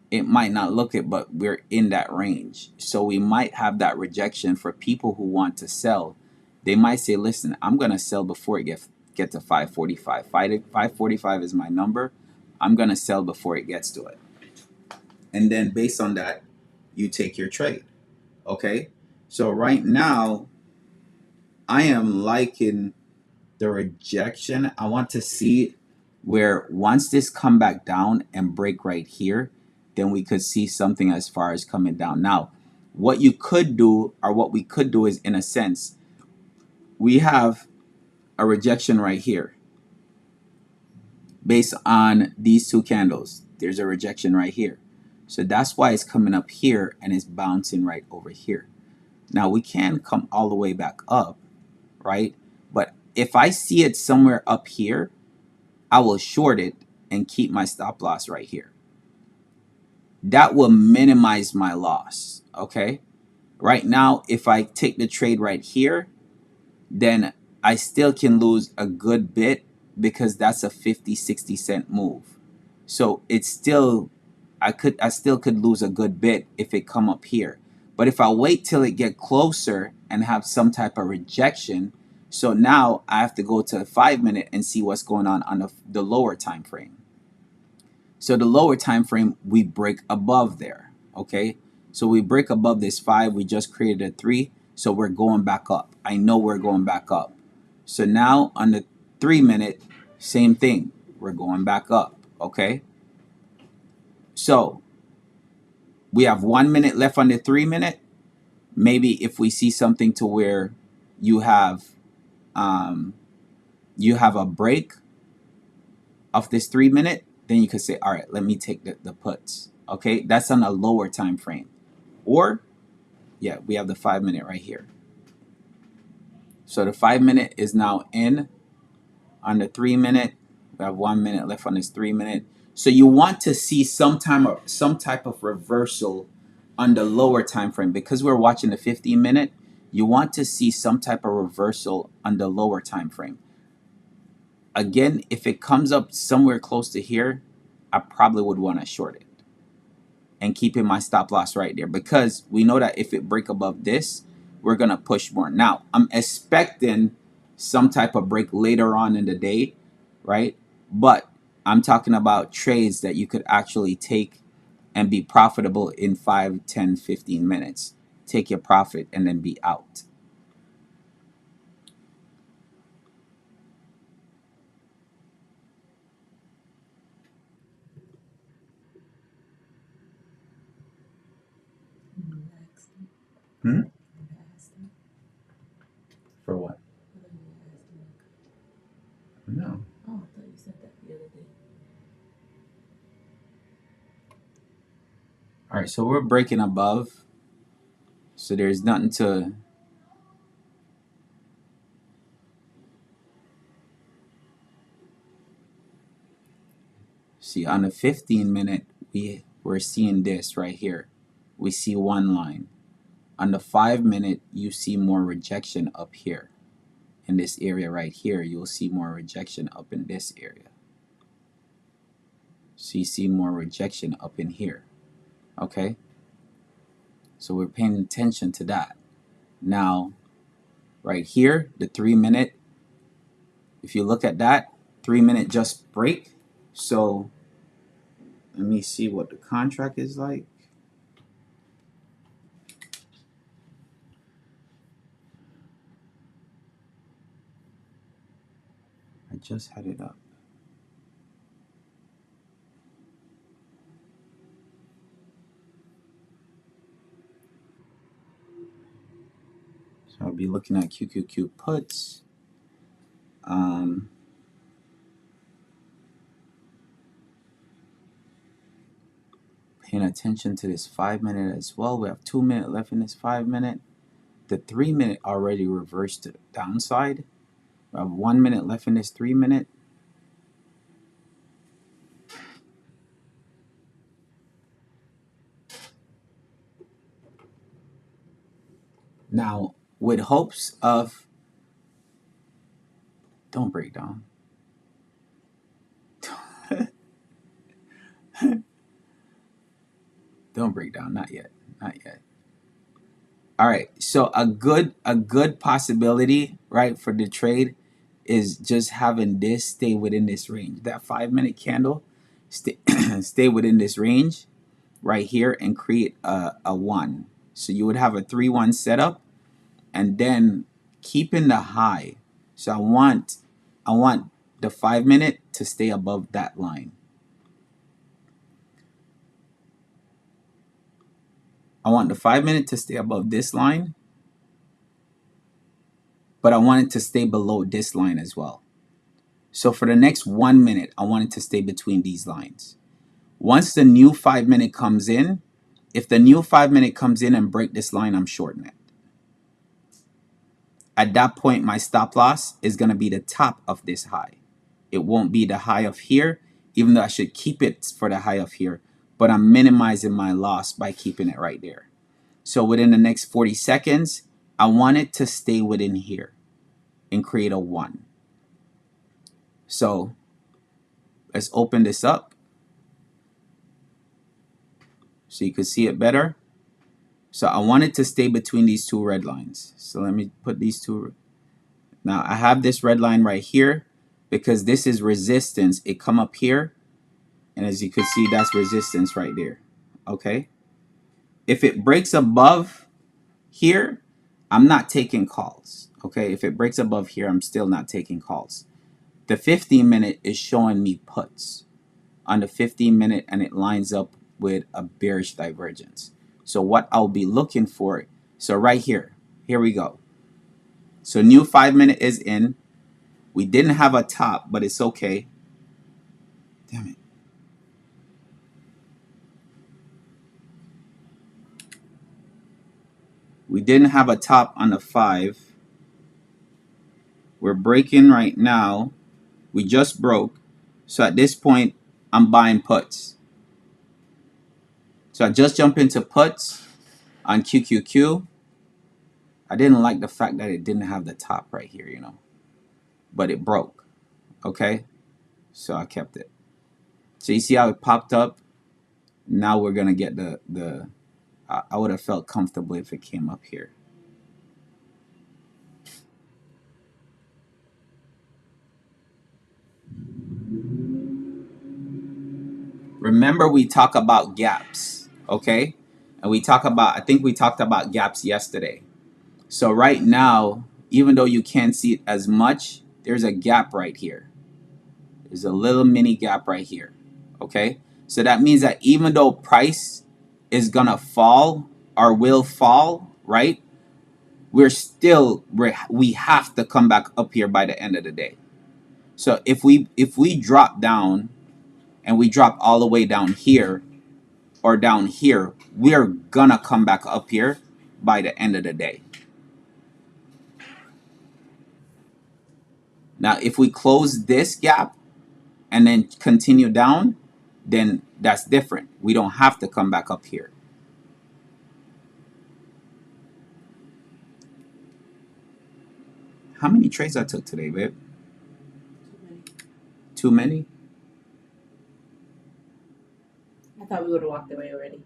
It might not look it, but we're in that range. So we might have that rejection for people who want to sell. They might say, listen, I'm gonna sell before it get to 545. 545 is my number. I'm gonna sell before it gets to it. And then based on that, you take your trade. Okay, so right now I am liking the rejection. I want to see where once this come back down and break right here, then we could see something as far as coming down. Now, what you could do, or what we could do, is, in a sense, we have a rejection right here based on these two candles. There's a rejection right here. So that's why it's coming up here and it's bouncing right over here. Now we can come all the way back up, right? But if I see it somewhere up here, I will short it and keep my stop loss right here. That will minimize my loss, okay? Right now, if I take the trade right here, then I still can lose a good bit because that's a 50-60 cent move. So it's still, I still could lose a good bit if it come up here. But if I wait till it get closer and have some type of rejection, so now I have to go to a 5 minute and see what's going on the lower time frame. So the lower time frame, we break above there, okay? So we break above this 5, we just created a 3, so we're going back up. I know we're going back up. So now on the 3 minute, same thing. We're going back up, okay? So we have 1 minute left on the 3 minute. Maybe if we see something to where you have a break of this 3 minute, then you could say, all right, let me take the puts. Okay, that's on a lower time frame. Or, yeah, we have the 5 minute right here. So the 5 minute is now in on the 3 minute. We have 1 minute left on this 3 minute. So you want to see some type of reversal on the lower time frame. Because we're watching the 15 minute, you want to see some type of reversal on the lower time frame. Again, if it comes up somewhere close to here, I probably would want to short it and keeping my stop loss right there, because we know that if it break above this, we're going to push more. Now, I'm expecting some type of break later on in the day, right? But I'm talking about trades that you could actually take and be profitable in 5, 10, 15 minutes. Take your profit and then be out. Hmm? For what? No. Oh, I thought you said that the other day. All right, so we're breaking above. So there's nothing to... See, on the 15 minute, we're seeing this right here. We see one line. On the 5 minute, you see more rejection up here. In this area right here, you'll see more rejection up in this area. So you see more rejection up in here. Okay? So we're paying attention to that. Now, right here, the 3 minute, if you look at that, 3 minute just break. So let me see what the contract is like. I just had it up. So I'll be looking at QQQ puts. Paying attention to this 5 minute as well. We have 2 minutes left in this 5 minute. The 3 minute already reversed to the downside. We have 1 minute left in this 3 minute. Now, with hopes of... Don't break down. Don't break down. Not yet. Not yet. All right. So a good possibility, right, for the trade is just having this stay within this range. That 5 minute candle stay stay within this range right here and create a 1. So you would have a 3-1 setup, and then keeping the high. So I want the 5-minute to stay above that line. I want the 5-minute to stay above this line, but I want it to stay below this line as well. So for the next 1 minute, I want it to stay between these lines. Once the new 5-minute comes in, if the new 5-minute comes in and break this line, I'm shorting it. At that point, my stop loss is going to be the top of this high. It won't be the high of here, even though I should keep it for the high of here, but I'm minimizing my loss by keeping it right there. So within the next 40 seconds, I want it to stay within here and create a 1. So let's open this up so you can see it better. So I want it to stay between these two red lines. So let me put these two. Now I have this red line right here because this is resistance. It come up here, and as you can see, that's resistance right there. Okay. If it breaks above here, I'm not taking calls. Okay. If it breaks above here, I'm still not taking calls. The 15-minute is showing me puts on the 15-minute, and it lines up with a bearish divergence. So what I'll be looking for, so right here we go. So new 5-minute is in. We didn't have a top, but it's okay. Damn it. We didn't have a top on the 5. We're breaking right now. We just broke. So at this point, I'm buying puts. So I just jumped into puts on QQQ. I didn't like the fact that it didn't have the top right here, but it broke. Okay. So I kept it. So you see how it popped up? Now we're going to get I would have felt comfortable if it came up here. Remember, we talk about gaps, okay? And I think we talked about gaps yesterday. So right now, even though you can't see it as much, there's a gap right here. There's a little mini gap right here, okay? So that means that even though price is gonna fall or will fall, right? We have to come back up here by the end of the day. So if we drop down and we drop all the way down here or down here, we're gonna come back up here by the end of the day. Now, if we close this gap and then continue down, then that's different. We don't have to come back up here. How many trades I took today, babe? Too many? I thought we would have walked away already.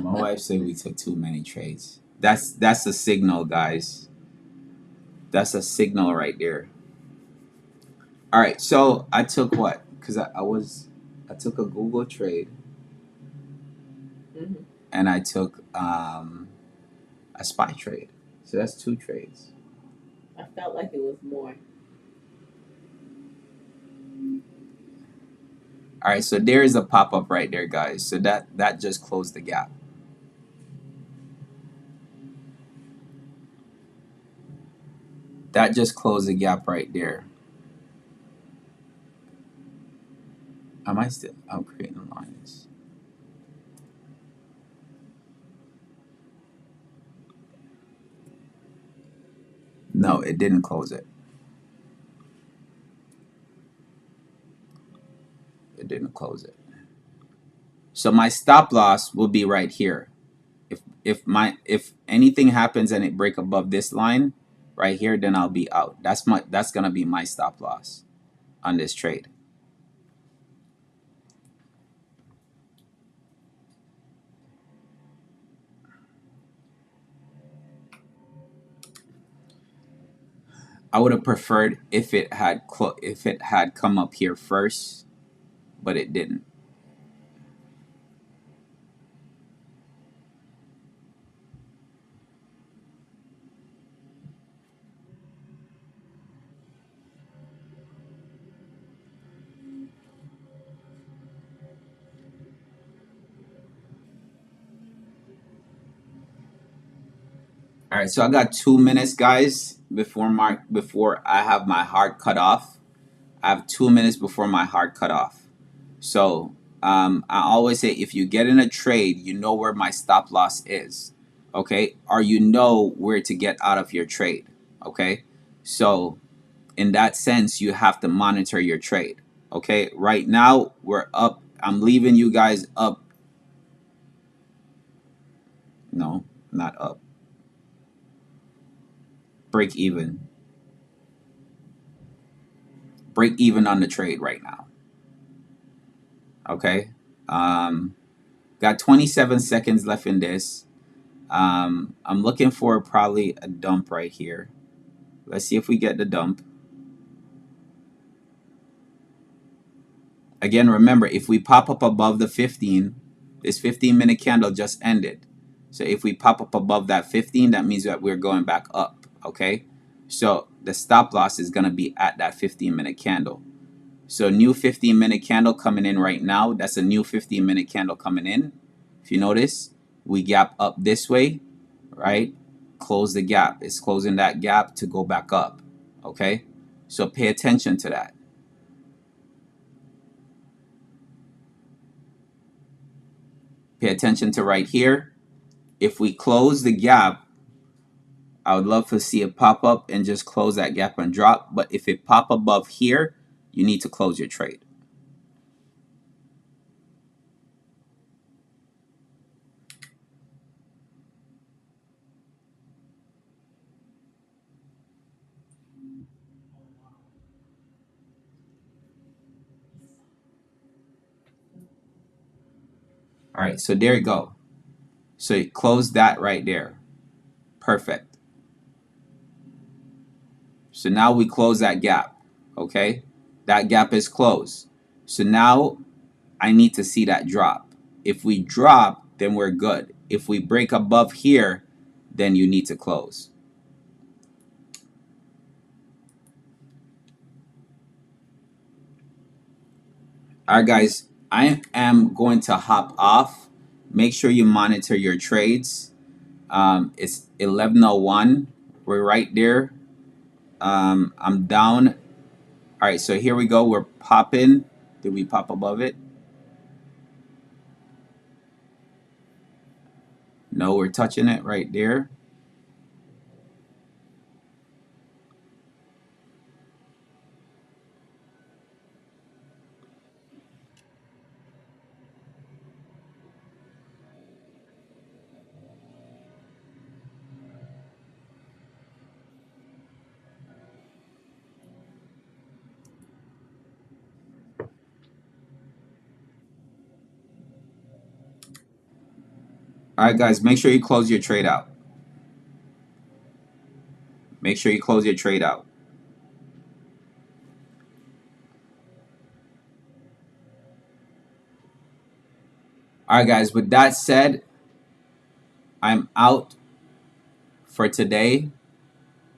My wife said we took too many trades. That's a signal, guys. That's a signal right there. All right, so I took what? Because I took a Google trade, and I took a SPY trade. So that's 2 trades. I felt like it was more. All right, so there is a pop-up right there, guys. So that just closed the gap. That just closed the gap right there. I'm creating lines. No, it didn't close it. It didn't close it. So my stop loss will be right here. If anything happens and it break above this line right here, then I'll be out. That's gonna be my stop loss on this trade. I would have preferred if it had come up here first, but it didn't. All right, so I got 2 minutes, guys, before I have my hard cut off. I have 2 minutes before my hard cut off. So I always say, if you get in a trade, you know where my stop loss is, okay, or you know where to get out of your trade, okay. So in that sense, you have to monitor your trade, okay. Right now we're up. I'm leaving you guys up. No, not up. Break even. Break even on the trade right now. Okay. Got 27 seconds left in this. I'm looking for probably a dump right here. Let's see if we get the dump. Again, remember, if we pop up above the 15, this 15-minute candle just ended. So if we pop up above that 15, that means that we're going back up, okay? So the stop loss is going to be at that 15-minute candle. So new 15-minute candle coming in right now. That's a new 15-minute candle coming in. If you notice, we gap up this way, right? Close the gap. It's closing that gap to go back up, okay? So pay attention to that. Pay attention to right here. If we close the gap, I would love to see it pop up and just close that gap and drop. But if it pop above here, you need to close your trade. All right, so there you go. So you close that right there. Perfect. So now we close that gap, okay? That gap is closed. So now I need to see that drop. If we drop, then we're good. If we break above here, then you need to close. All right, guys, I am going to hop off. Make sure you monitor your trades. It's 11:01. We're right there. I'm down. All right, so here we go. We're popping. Did we pop above it? No, we're touching it right there. All right, guys, make sure you close your trade out. Make sure you close your trade out. All right, guys, with that said, I'm out for today.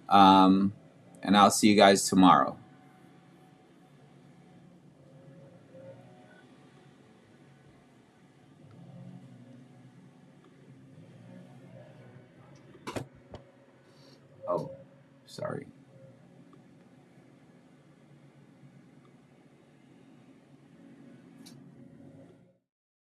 And I'll see you guys tomorrow. Oh, sorry.